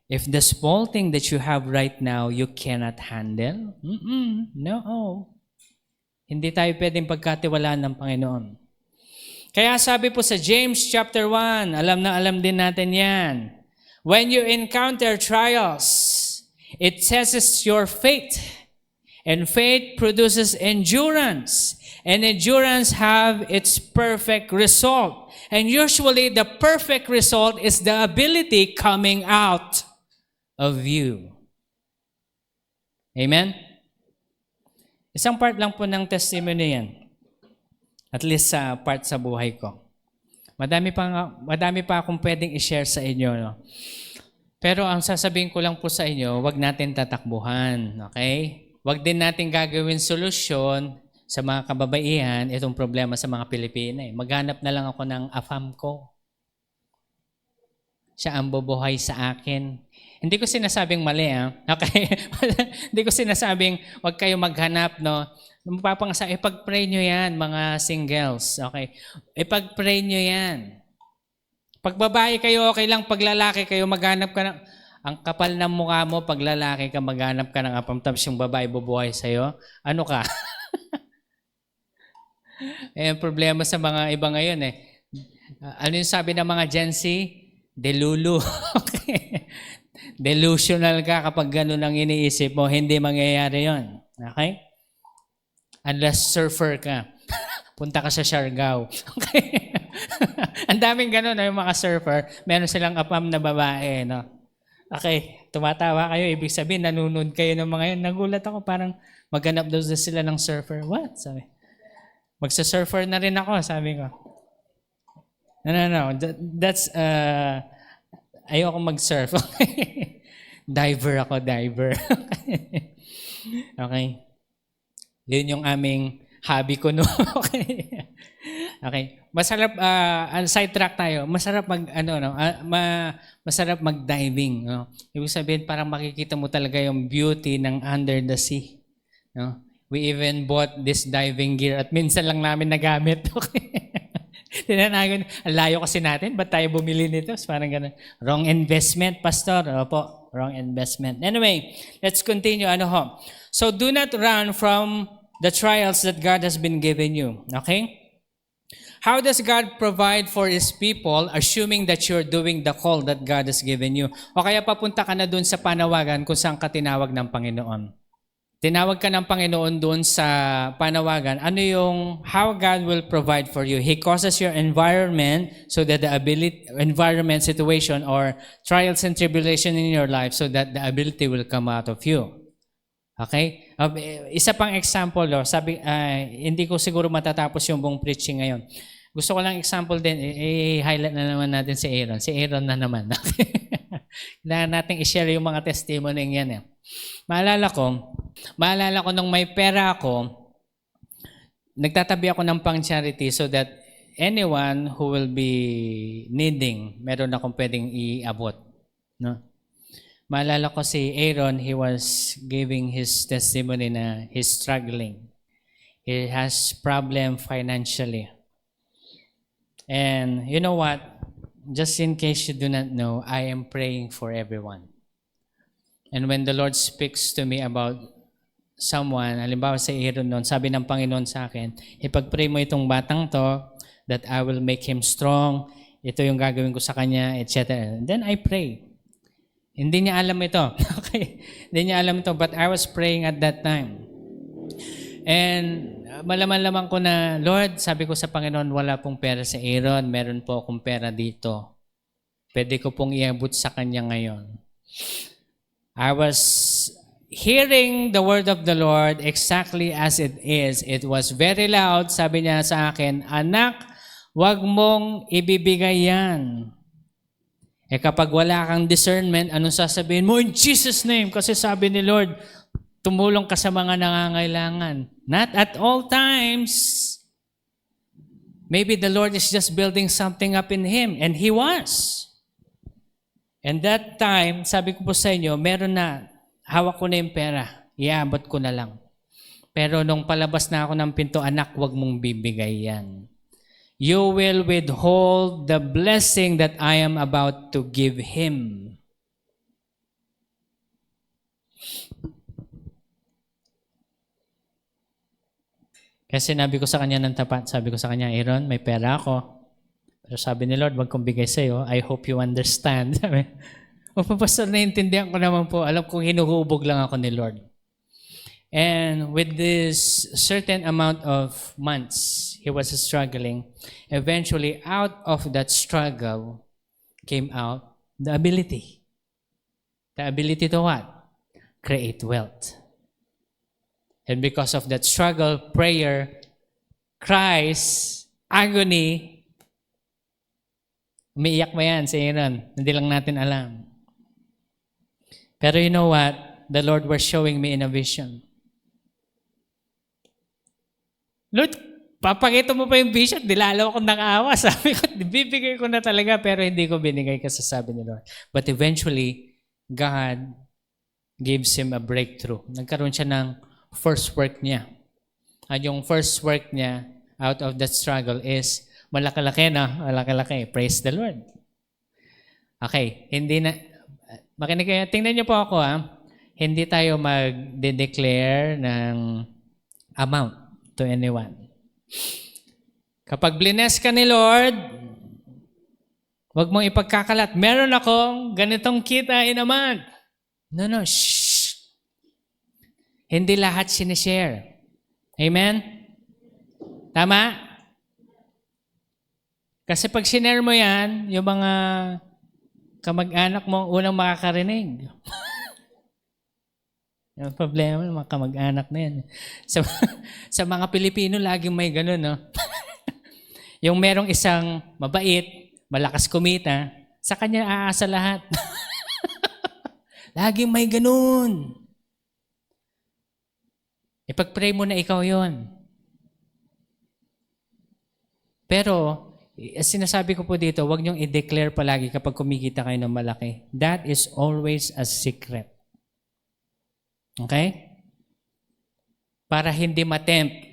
If the small thing that you have right now, you cannot handle, no. Hindi tayo pwedeng pagkatiwalaan ng Panginoon. Kaya sabi po sa James chapter 1, alam na alam din natin yan. When you encounter trials, it tests your faith. And faith produces endurance. And endurance have its perfect result. And usually the perfect result is the ability coming out of you. Amen? Isang part lang po ng testimony yan. At least sa part sa buhay ko. Madami pa akong pwedeng i-share sa inyo. No? Pero ang sasabihin ko lang po sa inyo, wag natin tatakbuhan. Okay? Wag din natin gagawin solusyon sa mga kababaihan itong problema sa mga Pilipina. Maghanap na lang ako ng afam ko. Siya ang bubuhay sa akin. Hindi ko sinasabing mali, Okay? Hindi ko sinasabing wag kayo maghanap, no? Ipag-pray nyo yan, mga singles. Okay? Ipag-pray nyo yan. Pag babae kayo, okay lang. Pag lalaki kayo, maghanap ka ng... Ang kapal ng mukha mo, pag lalaki ka, maghanap ka ng apam, tapos yung babae bubuhay sa'yo. Ano ka? Problema sa mga iba ngayon Ano yung sabi ng mga Gen Z? Delulu. Okay? Delusional ka kapag gano'n ang iniisip mo, hindi mangyayari yon. Okay? Unless surfer ka. Punta ka sa Siargao. Okay? Ang daming gano'n, yung mga surfer, meron silang apam na babae, no? Okay, tumatawa kayo, ibig sabihin, nanunod kayo ng mga yun. Nagulat ako, parang maghanap daw sila ng surfer. What? Sabi, magsa-surfer na rin ako, sabi ko. No. That's, ayoko mag-surf. Diver ako, diver. Okay. Yun yung aming hobby ko, no? Okay. Okay. Masarap sidetrack tayo. Masarap masarap mag-diving, no? Ibig sabihin parang makikita mo talaga yung beauty ng under the sea, no? We even bought this diving gear at minsan lang namin nagamit. Okay? Tinanagon, ang layo kasi natin, ba't tayo bumili nito? Parang ganun. Wrong investment, Pastor. Opo, wrong investment. Anyway, let's continue. Ano ho? So do not run from the trials that God has been giving you. Okay? How does God provide for His people, assuming that you're doing the call that God has given you? O kaya papunta ka na dun sa panawagan kung saan ka tinawag ng Panginoon. Tinawag ka ng Panginoon dun sa panawagan. Ano yung how God will provide for you? He causes your environment so that the environment, situation, or trials and tribulation in your life so that the ability will come out of you. Okay? Isa pang example, sabi, hindi ko siguro matatapos yung buong preaching ngayon. Gusto ko lang example din, i-highlight na naman natin si Aaron. Si Aaron na naman. Kailangan natin i-share yung mga testimony yan. Maalala ko nung may pera ako, nagtatabi ako ng pang-charity so that anyone who will be needing, meron akong pwedeng iabot. No? Maalala ko si Aaron, he was giving his testimony na he's struggling. He has problem financially. And you know what? Just in case you do not know, I am praying for everyone. And when the Lord speaks to me about someone, halimbawa si Aaron noon, sabi ng Panginoon sa akin, ipag-pray mo itong batang to, that I will make him strong, ito yung gagawin ko sa kanya, etc. And then I pray. Hindi niya alam ito. Okay? Hindi niya alam ito, but I was praying at that time. And malaman-laman ko na, Lord, sabi ko sa Panginoon, wala pong pera sa Aaron, meron po akong pera dito. Pwede ko pong iabot sa kanya ngayon. I was hearing the word of the Lord exactly as it is. It was very loud. Sabi niya sa akin, anak, wag mong ibibigay yan. Kapag wala kang discernment, anong sasabihin mo? In Jesus' name. Kasi sabi ni Lord, tumulong ka sa mga nangangailangan. Not at all times. Maybe the Lord is just building something up in him. And he was. And that time, sabi ko po sa inyo, meron na, hawak ko na yung pera. Iabot ko na lang. Pero nung palabas na ako ng pinto, anak, wag mong bibigay yan. You will withhold the blessing that I am about to give him. Kasi sinabi ko sa kanya ng tapat, sabi ko sa kanya, Aaron, may pera ako. Pero sabi ni Lord, wag kong bigay sa'yo. I hope you understand. O Pastor, naiintindihan ko naman po. Alam kong hinuhubog lang ako ni Lord. And with this certain amount of months, he was struggling. Eventually, out of that struggle came out the ability. The ability to what? Create wealth. And because of that struggle, prayer, cries, agony, umiiyak ba yan si Aaron? Hindi lang natin alam. Pero you know what? The Lord was showing me in a vision. Lord, papakita mo pa yung vision, dilalo akong nakaawa. Sabi ko, bibigay ko na talaga, pero hindi ko binigay kasi sabi ni Lord. But eventually, God gives him a breakthrough. Nagkaroon siya ng first work niya. At yung first work niya out of that struggle is malaki-laki na, malaki-laki. Praise the Lord. Okay, hindi na, makinig kayo, tingnan niyo po ako hindi tayo mag-declare ng amount to anyone. Kapag bless ka ni Lord, huwag mong ipagkakalat, meron akong ganitong kita in a month. No, shh. Hindi lahat sinishare. Amen? Tama? Kasi pag sinare mo yan, yung mga kamag-anak mo ang unang makakarinig. Yung problema ng mga kamag-anak na yan. Sa mga Pilipino, laging may ganun, no? Yung merong isang mabait, malakas kumita, sa kanya aasa lahat. Laging may ganun. Ipag-pray mo na ikaw yon. Pero, sinasabi ko po dito, huwag niyong i-declare palagi kapag kumikita kayo ng malaki. That is always a secret. Okay? para hindi matempt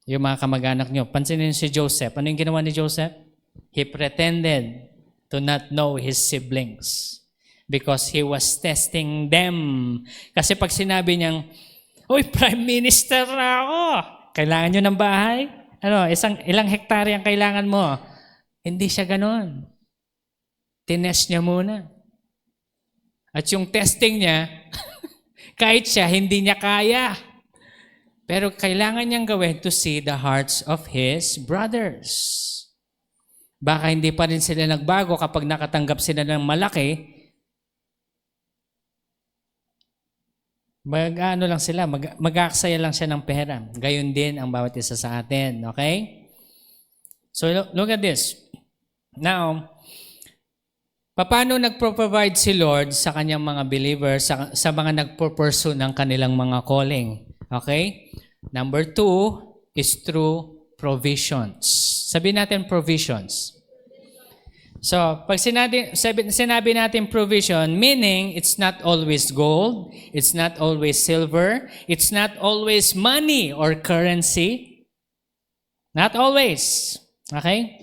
yung mga kamag-anak nyo. Pansinin si Joseph. Ano yung ginawa ni Joseph? He pretended to not know his siblings because he was testing them. Kasi pag sinabi niyang, "Uy, Prime Minister na ako! Kailangan nyo ng bahay? Ano, ilang hektarya ang kailangan mo?" Hindi siya ganon. Tinest niya muna. At yung testing niya, kahit siya, hindi niya kaya. Pero kailangan niyang gawin to see the hearts of his brothers. Baka hindi pa rin sila nagbago kapag nakatanggap sila ng malaki. Mag-aaksaya lang siya ng pera. Gayon din ang bawat isa sa atin. Okay? So look at this. Now, paano nagpo-provide si Lord sa kanyang mga believers, sa mga nagpo-pursue ng kanilang mga calling? Okay? Number 2 is through provisions. Sabihin natin provisions. So, pag sinabi natin provision, meaning it's not always gold, it's not always silver, it's not always money or currency. Not always. Okay?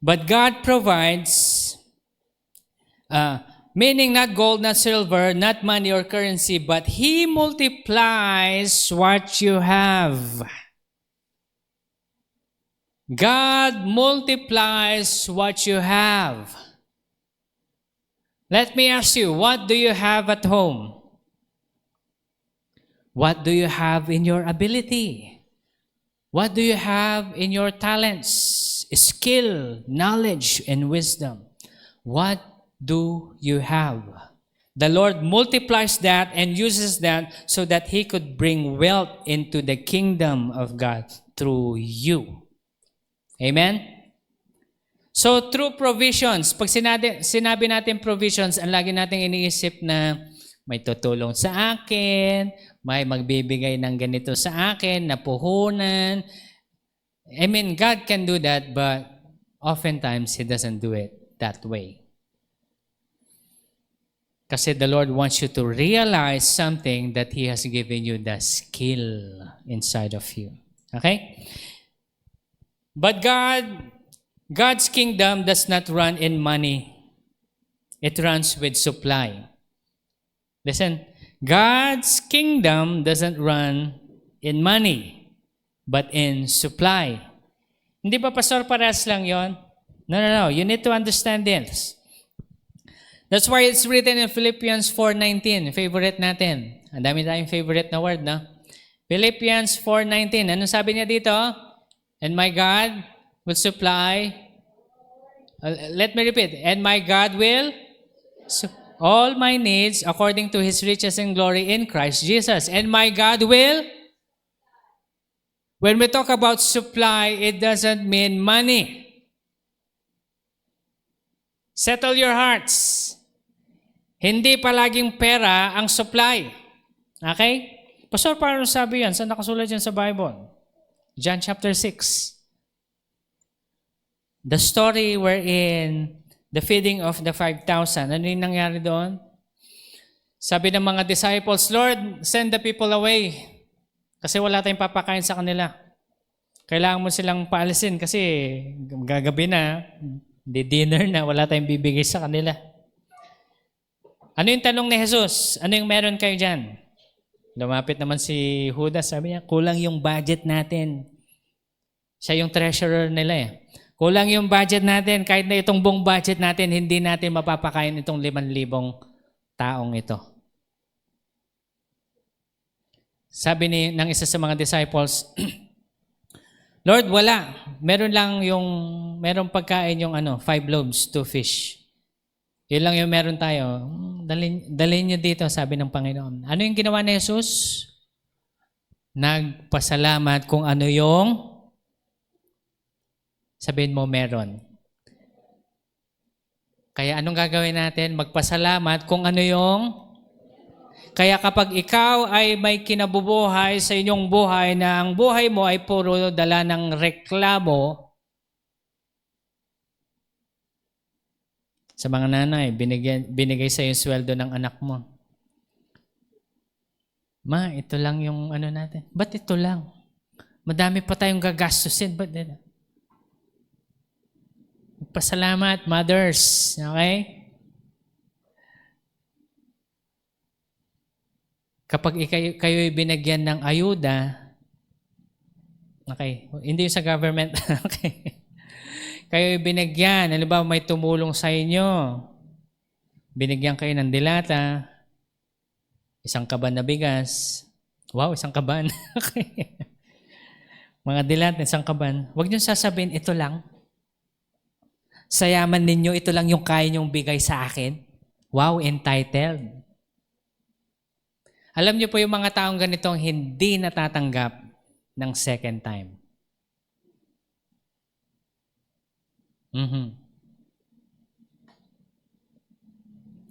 But God provides, meaning not gold, not silver, not money or currency, but He multiplies what you have. God multiplies what you have. Let me ask you, what do you have at home? What do you have in your ability? What do you have in your talents, skill, knowledge, and wisdom? What do you have? The Lord multiplies that and uses that so that He could bring wealth into the kingdom of God through you. Amen? So, through provisions, pag sinabi natin provisions, ang lagi natin iniisip na may tutulong sa akin, may magbibigay ng ganito sa akin, na puhunan. I mean, God can do that, but oftentimes He doesn't do it that way. Kasi the Lord wants you to realize something that He has given you the skill inside of you. Okay? But God's kingdom does not run in money. It runs with supply. Listen, God's kingdom doesn't run in money, but in supply. Hindi ba, Pastor, parehas lang yon? No. You need to understand this. That's why it's written in Philippians 4:19. Favorite natin. Ang dami tayong favorite na word, no? Philippians 4:19. Anong sabi niya dito? And my God will supply. Let me repeat. And my God will all my needs according to His riches and glory in Christ Jesus. And my God will. When we talk about supply, it doesn't mean money. Settle your hearts. Hindi palaging pera ang supply. Okay? Pastor, paano sabi yan? Saan nakasulat yan sa Bible? John chapter 6. The story wherein the feeding of the 5,000. Ano yung nangyari doon? Sabi ng mga disciples, Lord, send the people away. Kasi wala tayong papakain sa kanila. Kailangan mo silang paalisin kasi gagabi na, dinner na, wala tayong bibigay sa kanila. Ano yung tanong ni Jesus? Ano yung meron kayo dyan? Lumapit naman si Judas, sabi niya, kulang yung budget natin. Siya yung treasurer nila eh. Kulang yung budget natin, kahit na itong buong budget natin, hindi natin mapapakain itong 5,000 taong ito. Sabi ng isa sa mga disciples, Lord, wala. Meron pagkain yung 5 loaves, 2 fish. Yun lang yung meron tayo. Dalhin niyo dito, sabi ng Panginoon. Ano yung ginawa ni Jesus? Nagpasalamat kung ano yung sabihin mo meron. Kaya anong gagawin natin? Magpasalamat kung ano yung. Kaya kapag ikaw ay may kinabubuhay sa inyong buhay na ang buhay mo ay puro dala ng reklamo, sa mga nanay, binigay sa yung sweldo ng anak mo. Ma, ito lang yung ano natin. Ba't ito lang? Madami pa tayong gagastusin. Ba't ito? Pasalamat, mothers. Okay? Kapag kayo'y binagyan ng ayuda, okay, hindi yung sa government, okay, kayo'y binagyan, halimbawa may tumulong sa inyo, binigyan kayo ng dilata, isang kaban na bigas, wow, isang kaban, okay, mga dilata, isang kaban, huwag niyo sasabihin, ito lang, sa yaman ninyo, ito lang yung kaya niyong bigay sa akin, wow, entitled. Alam niyo po yung mga taong ganitong hindi natatanggap ng second time.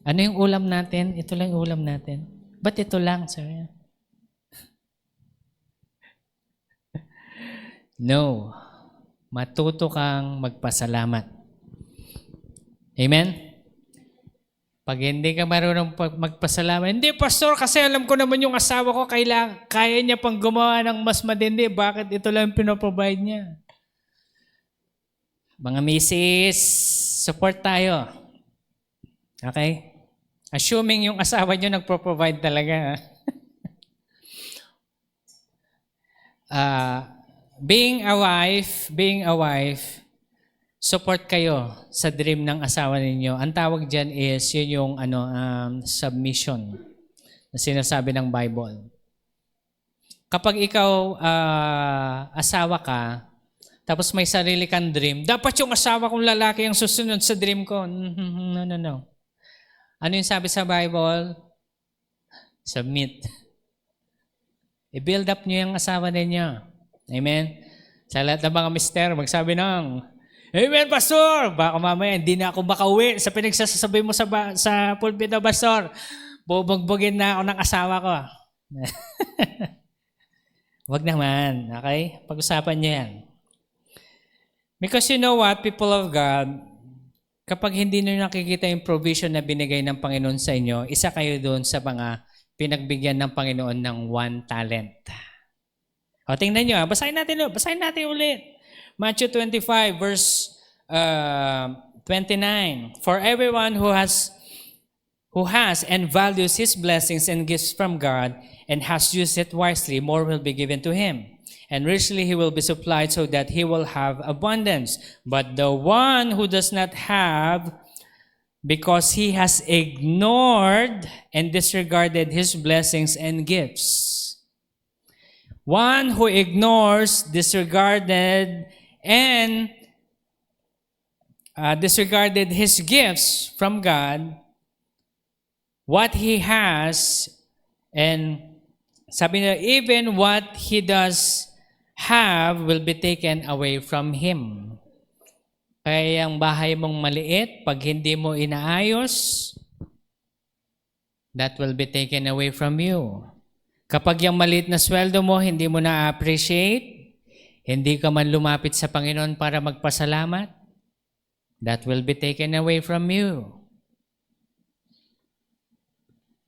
Ano yung ulam natin? Ito lang yung ulam natin. Ba't ito lang? Sabi niya. No. Matuto kang magpasalamat. Amen? Pag hindi ka marunong magpasalamat, hindi, pastor, kasi alam ko naman yung asawa ko, kaya niya pang gumawa ng mas matindi. Bakit ito lang pinoprovide niya? Mga misis, support tayo. Okay? Assuming yung asawa niyo nagpro-provide talaga. Being a wife, support kayo sa dream ng asawa ninyo. Ang tawag dyan is yun yung submission na sinasabi ng Bible. Kapag ikaw asawa ka, tapos may sarili kang dream, dapat yung asawa kong lalaki ang susunod sa dream ko. No. Ano yung sabi sa Bible? Submit. I-build up nyo yung asawa ninyo. Amen? Sa lahat ng mga mister, magsabi ng, Amen, pastor! Baka mamaya, hindi na ako makauwi sa pinagsasabi mo sa pulpit na, pastor. Bubugbugin na ako ng asawa ko. Wag naman, okay? Pag-usapan niyo yan. Because you know what, people of God, kapag hindi nyo nakikita yung provision na binigay ng Panginoon sa inyo, isa kayo doon sa mga pinagbigyan ng Panginoon ng 1 talent. O, tingnan nyo, basahin natin ulit. Matthew 25, verse 29. For everyone who has and values his blessings and gifts from God and has used it wisely, more will be given to him. And richly he will be supplied so that he will have abundance. But the one who does not have, because he has ignored and disregarded his blessings and gifts. One who ignores, disregarded his gifts from God, what he has, and sabi niya, even what he does have will be taken away from him. Kaya ang bahay mong maliit, pag hindi mo inaayos, that will be taken away from you. Kapag yung maliit na sweldo mo, hindi mo na-appreciate, hindi ka man lumapit sa Panginoon para magpasalamat, that will be taken away from you.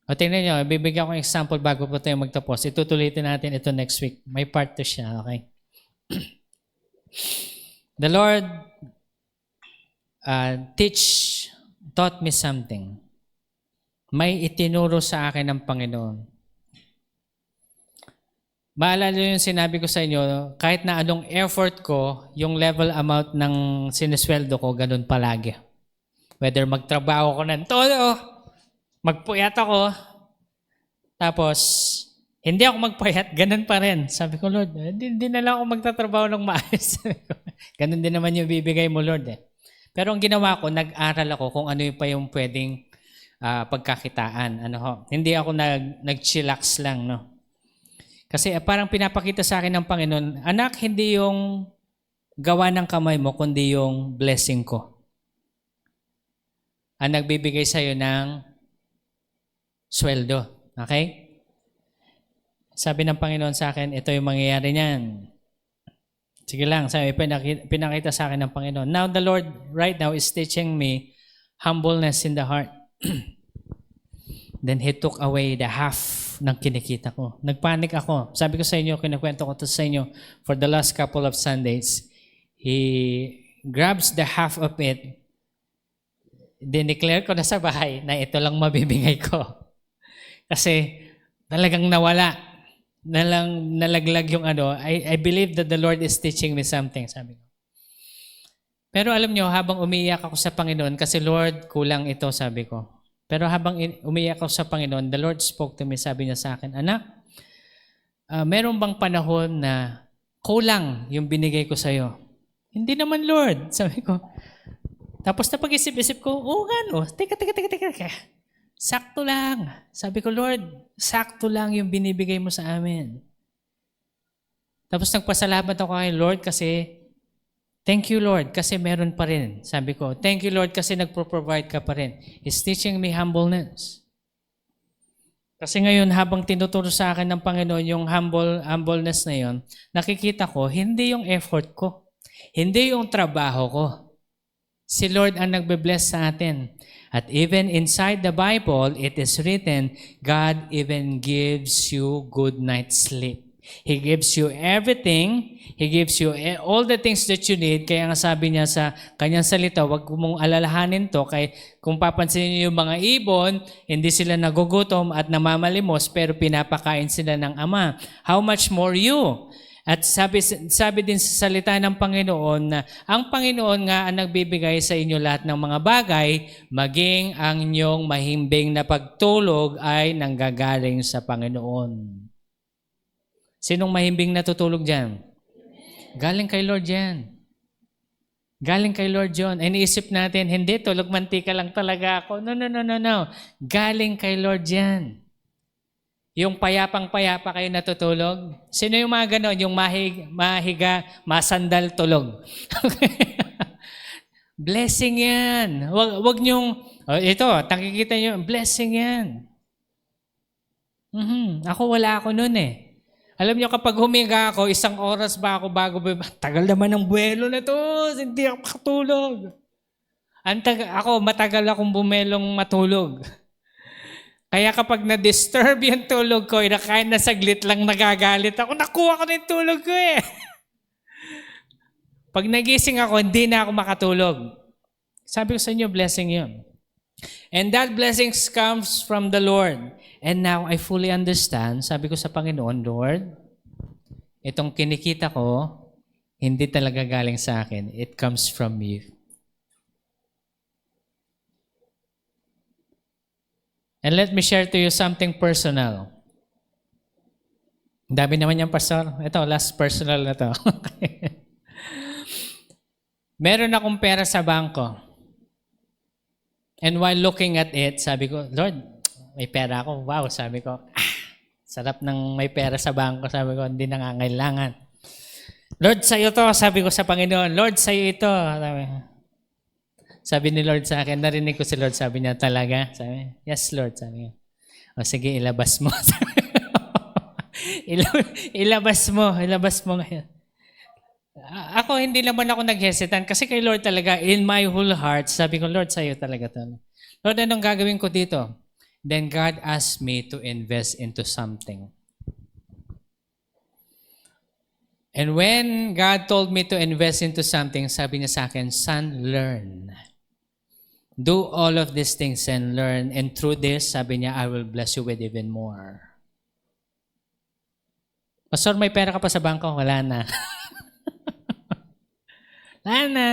O tingnan nyo, bibigyan ko ng example bago po tayo magtapos. Itutulitin natin ito next week. May part to siya, okay? The Lord taught me something. May itinuro sa akin ng Panginoon. Maalala yung sinabi ko sa inyo, kahit na anong effort ko, yung level amount ng sinesweldo ko, ganun palagi. Whether magtrabaho ko ng todo, magpuyat ako, tapos hindi ako magpuyat, ganun pa rin. Sabi ko, Lord, hindi na lang ako magtatrabaho ng maayos. Ganun din naman yung bibigay mo, Lord. Pero ang ginawa ko, nag-aral ako kung ano yung pa yung pwedeng pagkakitaan. Hindi ako nag-chillax lang, no? Kasi parang pinapakita sa akin ng Panginoon, anak, hindi yung gawa ng kamay mo, kundi yung blessing ko. Ang nagbibigay sa'yo ng sweldo. Okay? Sabi ng Panginoon sa akin, ito yung mangyayari niyan. Sige lang, sabi, pinakita sa akin ng Panginoon. Now the Lord right now is teaching me humbleness in the heart. Then He took away the half ng kinikita ko. Nagpanik ako. Sabi ko sa inyo, kinakwento ko to sa inyo for the last couple of Sundays. He grabs the half of it. Dineclare ko na sa bahay na ito lang mabibigay ko. Kasi talagang nawala. Nalaglag yung ano. I believe that the Lord is teaching me something, sabi ko. Pero alam nyo, habang umiiyak ako sa Panginoon, kasi Lord, kulang ito, sabi ko. Pero habang umiiyak ako sa Panginoon, the Lord spoke to me, sabi niya sa akin, anak, meron bang panahon na kulang yung binigay ko sa'yo? Hindi naman, Lord, sabi ko. Tapos na pag-isip-isip ko, ano, teka. Sakto lang. Sabi ko, Lord, sakto lang yung binibigay mo sa amin. Tapos nagpasalamat ako kay Lord kasi, thank you, Lord, kasi meron pa rin. Sabi ko, thank you, Lord, kasi nagpo-provide ka pa rin. He's teaching me humbleness. Kasi ngayon, habang tinuturo sa akin ng Panginoon yung humbleness na yon, nakikita ko, hindi yung effort ko. Hindi yung trabaho ko. Si Lord ang nagbe-bless sa atin. At even inside the Bible, it is written, God even gives you good night's sleep. He gives you everything. He gives you all the things that you need. Kaya nga sabi niya sa kanyang salita, huwag mong alalahanin to. Kaya kung papansin niyo yung mga ibon, hindi sila nagugutom at namamalimos, pero pinapakain sila ng Ama. How much more you? At sabi din sa salita ng Panginoon na ang Panginoon nga ang nagbibigay sa inyo lahat ng mga bagay, maging ang inyong mahimbing na pagtulog ay nanggagaling sa Panginoon. Sinong mahimbing natutulog dyan? Galing kay Lord yan. Galing kay Lord John. Iniisip natin, hindi, tulog mantika lang talaga ako. No. Galing kay Lord yan. Yung payapang-payapa kayo natutulog. Sino yung mga ganon? Yung mahiga, masandal tulog. Blessing yan. Wag nyong, ito, nakikita nyo, blessing yan. Ako wala ako nun eh. Alam nyo, kapag huminga ako, 1 oras ba ako bago, tagal naman ng buwelo na to, hindi ako makatulog. Ako, matagal akong bumelong matulog. Kaya kapag na-disturb yung tulog ko, kahit na saglit lang nagagalit ako, nakuha ko na yung tulog ko eh. Pag nagising ako, hindi na ako makatulog. Sabi ko sa inyo, blessing yun. And that blessings comes from the Lord. And now I fully understand, sabi ko sa Panginoon, Lord, itong kinikita ko, hindi talaga galing sa akin. It comes from you. And let me share to you something personal. Dami naman yung pastor. Ito, last personal na to. Meron akong pera sa bangko. And while looking at it, sabi ko, Lord, may pera ako. Wow, sabi ko, sarap ng may pera sa bangko. Sabi ko, hindi nangangailangan. Lord, sa'yo to. Sabi ko sa Panginoon, Lord, sa'yo ito. Sabi ni Lord sa akin, narinig ko si Lord, sabi niya, talaga? Sabi, yes, Lord, sabi niya. O sige, ilabas mo. ilabas mo ngayon. Ako, hindi naman ako naghesitan kasi kay Lord talaga, in my whole heart, sabi ko, Lord, sa'yo talaga to. Lord, anong gagawin ko dito? Then God asked me to invest into something. And when God told me to invest into something, sabi niya sa akin, son, learn. Do all of these things and learn. And through this, sabi niya, I will bless you with even more. Pastor, may pera ka pa sa bangko? Wala na. Wala na.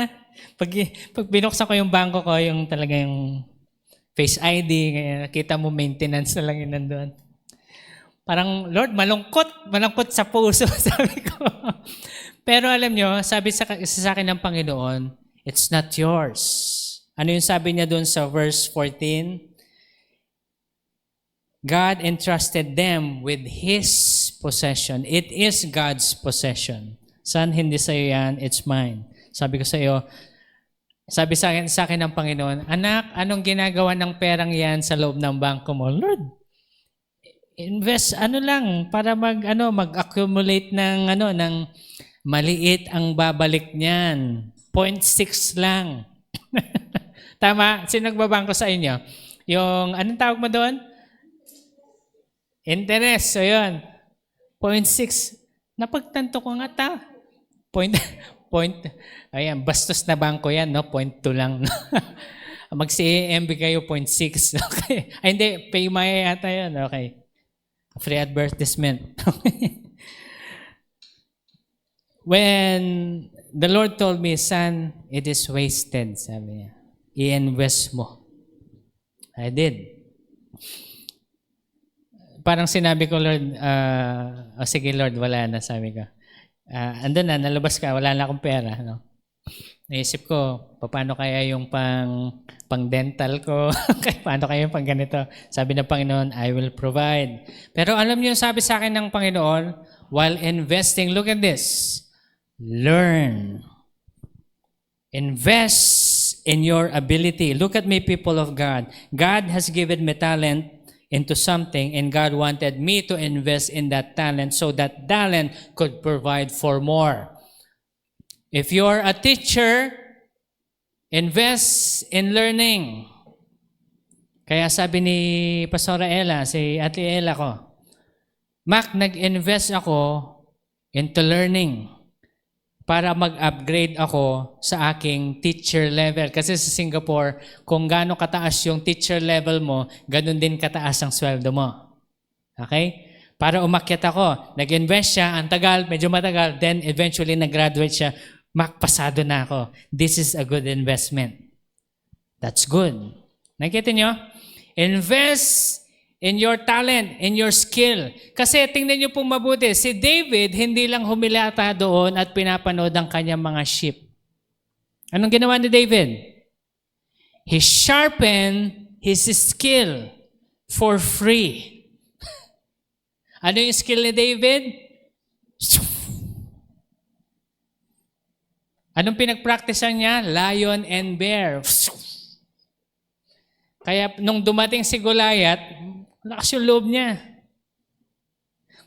Pag binuksan ko yung bangko ko, yung talaga yung Face ID, nakita mo maintenance na lang yun nandun. Parang, Lord, malungkot sa puso, sabi ko. Pero alam nyo, sabi sa akin ng Panginoon, it's not yours. Ano yung sabi niya doon sa verse 14? God entrusted them with His possession. It is God's possession. Son, hindi sa'yo yan, it's mine. Sabi ko sa iyo, sabi sa akin ng Panginoon, anak, anong ginagawa ng perang yan sa loob ng bangko mo? Lord, invest lang para mag-accumulate ng maliit ang babalik niyan. 0.6 lang. Tama? Sino nagbabangko sa inyo? Yung, anong tawag mo doon? Interest. So yun. 0.6. Napagtanto ko nga Point, point, ayan, bastos na bangko yan, no? 0.2 lang. No? Mag-CAMB kayo, 0.6. Okay. Ay, hindi. Pay Maya yata yun. Okay. Free advertisement. When the Lord told me, son, it is wasted, sabi niya. I-invest mo. I did. Parang sinabi ko, Lord, sige Lord, wala na, sabi ko. Andun na, nalabas ka, wala na akong pera. No? Naisip ko, paano kaya yung pang dental ko? Paano kaya yung pang ganito? Sabi ng Panginoon, I will provide. Pero alam niyo, sabi sa akin ng Panginoon, while investing, look at this, learn. Invest in your ability. Look at me, people of God. God has given me talent into something, and God wanted me to invest in that talent so that talent could provide for more. If you're a teacher, invest in learning. Kaya sabi ni Pastora Ella, si Ate Ella ko, Mac, nag-invest ako into learning para mag-upgrade ako sa aking teacher level. Kasi sa Singapore, kung gaano kataas yung teacher level mo, ganun din kataas ang sweldo mo. Okay? Para umakyat ako, nag-invest siya, ang tagal, medyo matagal, then eventually nag-graduate siya, pasado na ako. This is a good investment. That's good. Nakita nyo? Invest in your talent, in your skill. Kasi tingnan niyo po mabuti, si David hindi lang humilata doon at pinapanood ang kanyang mga sheep. Anong ginawa ni David? He sharpened his skill for free. Ano yung skill ni David? Anong pinagpracticean niya? Lion and bear. Kaya nung dumating si Goliath, lakas yung loob niya.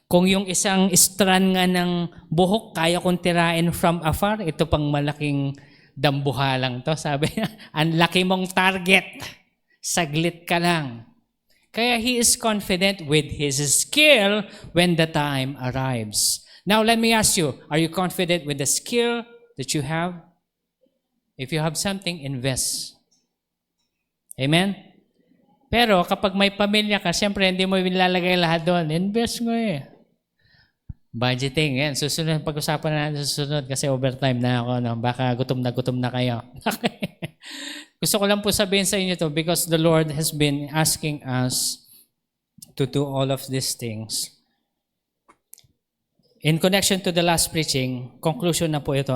Kung yung isang strand nga ng buhok, kaya kong tirain from afar, ito pang malaking dambuhalang to. Sabi niya, ang laki mong target. Saglit ka lang. Kaya he is confident with his skill when the time arrives. Now let me ask you, are you confident with the skill that you have? If you have something, invest. Amen? Pero kapag may pamilya ka, siyempre hindi mo nilalagay lahat doon. Invest mo eh. Budgeting, yan. Susunod, pag-usapan na natin susunod kasi overtime na ako. No? Baka gutom na kayo. Gusto ko lang po sabihin sa inyo to because the Lord has been asking us to do all of these things. In connection to the last preaching, conclusion na po ito.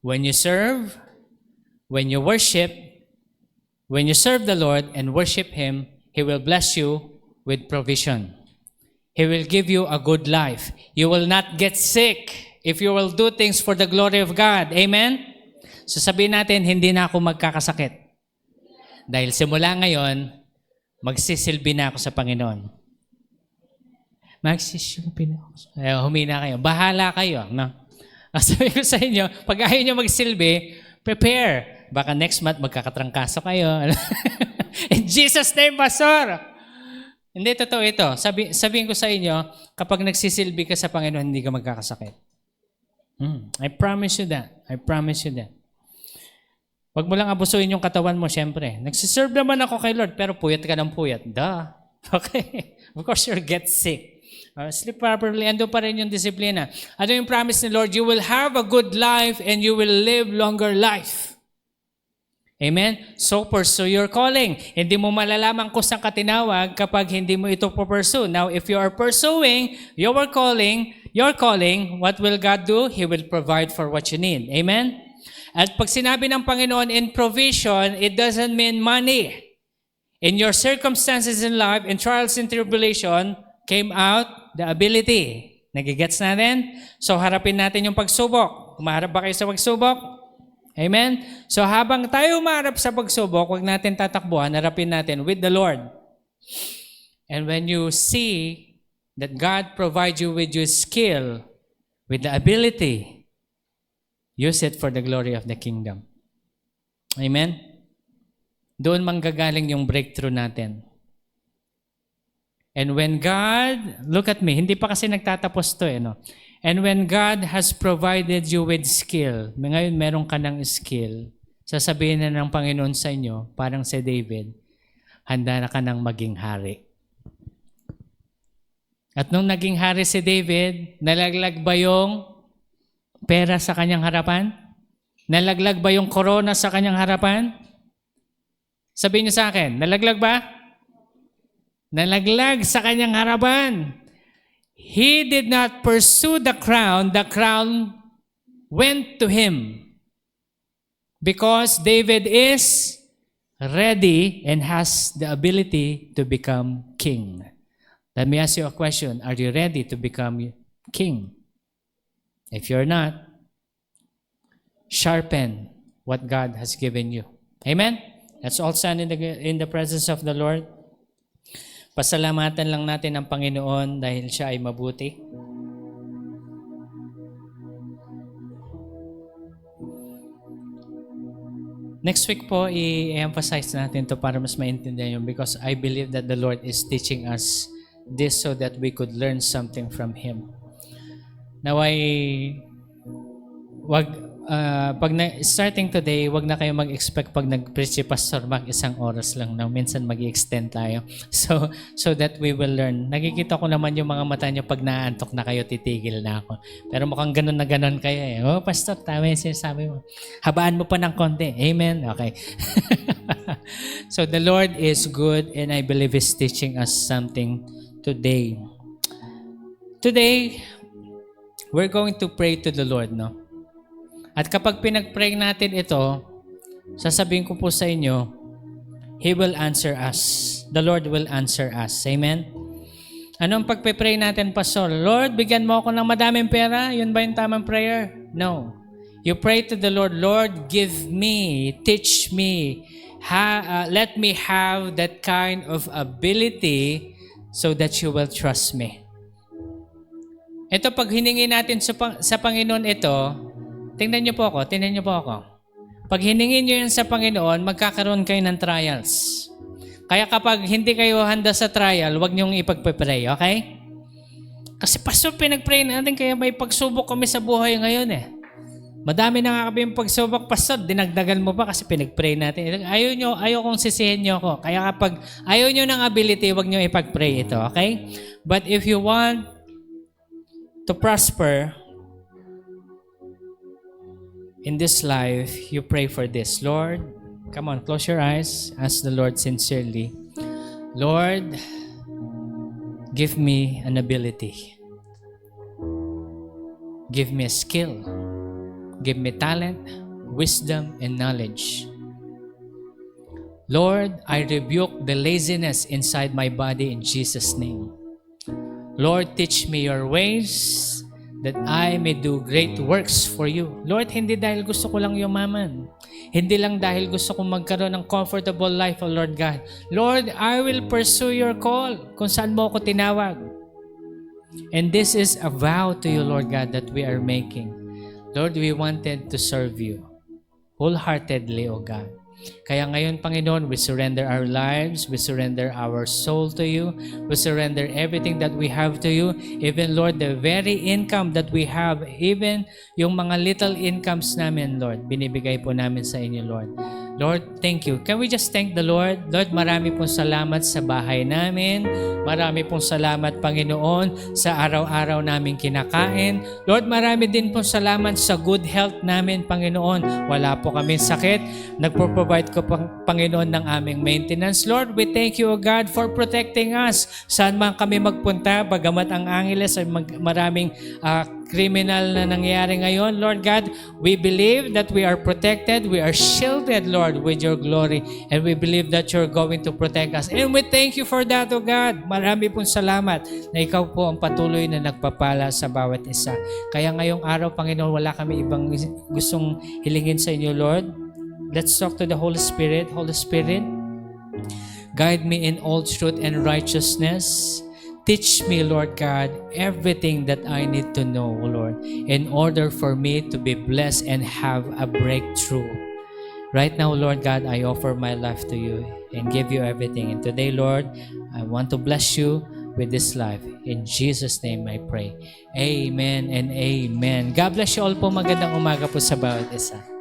When you serve, when you worship, when you serve the Lord and worship Him, He will bless you with provision. He will give you a good life. You will not get sick if you will do things for the glory of God. Amen? So sabihin natin, hindi na ako magkakasakit. Dahil simula ngayon, magsisilbi na ako sa Panginoon. Magsisilbi na ako. Humina kayo. Bahala kayo. No? Sabi ko sa inyo, pag ayaw nyo magsilbi, prepare. Baka next month magkakatrangkaso kayo. In Jesus' name, Pastor! Hindi, totoo ito. Sabihin ko sa inyo, kapag nagsisilbi ka sa Panginoon, hindi ka magkakasakit. I promise you that. I promise you that. Huwag mo lang abusuin yung katawan mo, syempre. Nagsiserve naman ako kay Lord, pero puyat ka ng puyat. Duh. Okay? Of course, you'll get sick. Sleep properly, ando pa rin yung disiplina. Ano yung promise ni Lord? You will have a good life and you will live longer life. Amen? So pursue your calling. Hindi mo malalaman kung saan ka tinawag kapag hindi mo ito pursue. Now, if you are pursuing your calling, what will God do? He will provide for what you need. Amen? At pag sinabi ng Panginoon in provision, it doesn't mean money. In your circumstances in life, in trials and tribulation, came out the ability. Nagigets natin? So harapin natin yung pagsubok. Kumaharap ba kayo sa pagsubok? Amen? So habang tayo umarap sa pagsubok, huwag natin tatakbuhan, harapin natin with the Lord. And when you see that God provides you with your skill, with the ability, use it for the glory of the kingdom. Amen? Doon manggagaling yung breakthrough natin. And when God, look at me, hindi pa kasi nagtatapos to no? And when God has provided you with skill, ngayon meron ka ng skill, sasabihin na ng Panginoon sa inyo, parang si David, handa na ka ng maging hari. At nung naging hari si David, nalaglag ba yung pera sa kanyang harapan? Nalaglag ba yung corona sa kanyang harapan? Sabihin niyo sa akin, nalaglag ba? Nalaglag sa kanyang harapan. He did not pursue the crown went to him. Because David is ready and has the ability to become king. Let me ask you a question. Are you ready to become king? If you're not, sharpen what God has given you. Amen? Let's all stand in the presence of the Lord. Pasalamatan lang natin ang Panginoon dahil siya ay mabuti. Next week po, i-emphasize natin to para mas maintindihan yun because I believe that the Lord is teaching us this so that we could learn something from Him. Now, starting today, wag na kayo mag-expect pag nag-preach si Pastor Mac, 1 oras lang na. Minsan mag-extend tayo. So that we will learn. Nakikita ko naman yung mga mata niyo pag naantok na kayo, titigil na ako. Pero mukhang ganun na ganun kayo eh. Oh, Pastor, tama yung sinasabi mo. Habaan mo pa ng konti. Amen? Okay. So the Lord is good and I believe He's teaching us something today. Today, we're going to pray to the Lord, no? At kapag pinag-pray natin ito, sasabihin ko po sa inyo, He will answer us. The Lord will answer us. Amen? Anong pagpe-pray natin, Pastor? Lord, bigyan mo ako ng madaming pera. Yun ba yung tamang prayer? No. You pray to the Lord, Lord, give me, teach me, let me have that kind of ability so that you will trust me. Ito, pag hiningi natin sa Panginoon ito, tingnan niyo po ako. Pag hiningin niyo yan sa Panginoon, magkakaroon kayo ng trials. Kaya kapag hindi kayo handa sa trial, huwag niyong ipagpe-pray, okay? Kasi Pastor, pinag-pray natin kaya may pagsubok kami sa buhay ngayon eh. Madami na nga kami yung pagsubok, Pastor, dinagdagan mo pa kasi pinag-pray natin. Ayaw kong sisihin niyo ako. Kaya kapag ayaw niyo ng ability, huwag niyo ipag-pray ito, okay? But if you want to prosper in this life, you pray for this. Lord, come on, close your eyes. Ask the Lord sincerely. Lord, give me an ability. Give me a skill. Give me talent, wisdom, and knowledge. Lord, I rebuke the laziness inside my body in Jesus' name. Lord, teach me your ways that I may do great works for you. Lord, hindi dahil gusto ko lang yumaman. Hindi lang dahil gusto kong magkaroon ng comfortable life, oh Lord God. Lord, I will pursue your call kung saan mo ako tinawag. And this is a vow to you, Lord God, that we are making. Lord, we wanted to serve you wholeheartedly, oh God. Kaya ngayon, Panginoon, we surrender our lives, we surrender our soul to you, we surrender everything that we have to you, even, Lord, the very income that we have, even yung mga little incomes namin, Lord, binibigay po namin sa inyo, Lord. Lord, thank you. Can we just thank the Lord? Lord, marami pong salamat sa bahay namin. Marami pong salamat, Panginoon, sa araw-araw namin kinakain. Lord, marami din pong salamat sa good health namin, Panginoon. Wala po kami sakit. Nagpo-provide ko, Panginoon, ng aming maintenance. Lord, we thank you, O God, for protecting us. Saan man kami magpunta, bagamat ang Angeles ay maraming criminal na nangyayari ngayon, Lord God, we believe that we are protected, we are shielded, Lord, with your glory, and we believe that you're going to protect us. And we thank you for that, O God. Marami pong salamat na ikaw po ang patuloy na nagpapala sa bawat isa. Kaya ngayong araw, Panginoon, wala kami ibang gustong hilingin sa inyo, Lord. Let's talk to the Holy Spirit. Holy Spirit, guide me in all truth and righteousness. Teach me, Lord God, everything that I need to know, Lord, in order for me to be blessed and have a breakthrough. Right now, Lord God, I offer my life to you and give you everything. And today, Lord, I want to bless you with this life. In Jesus' name I pray. Amen and amen. God bless you all po. Magandang umaga po sa bawat isa.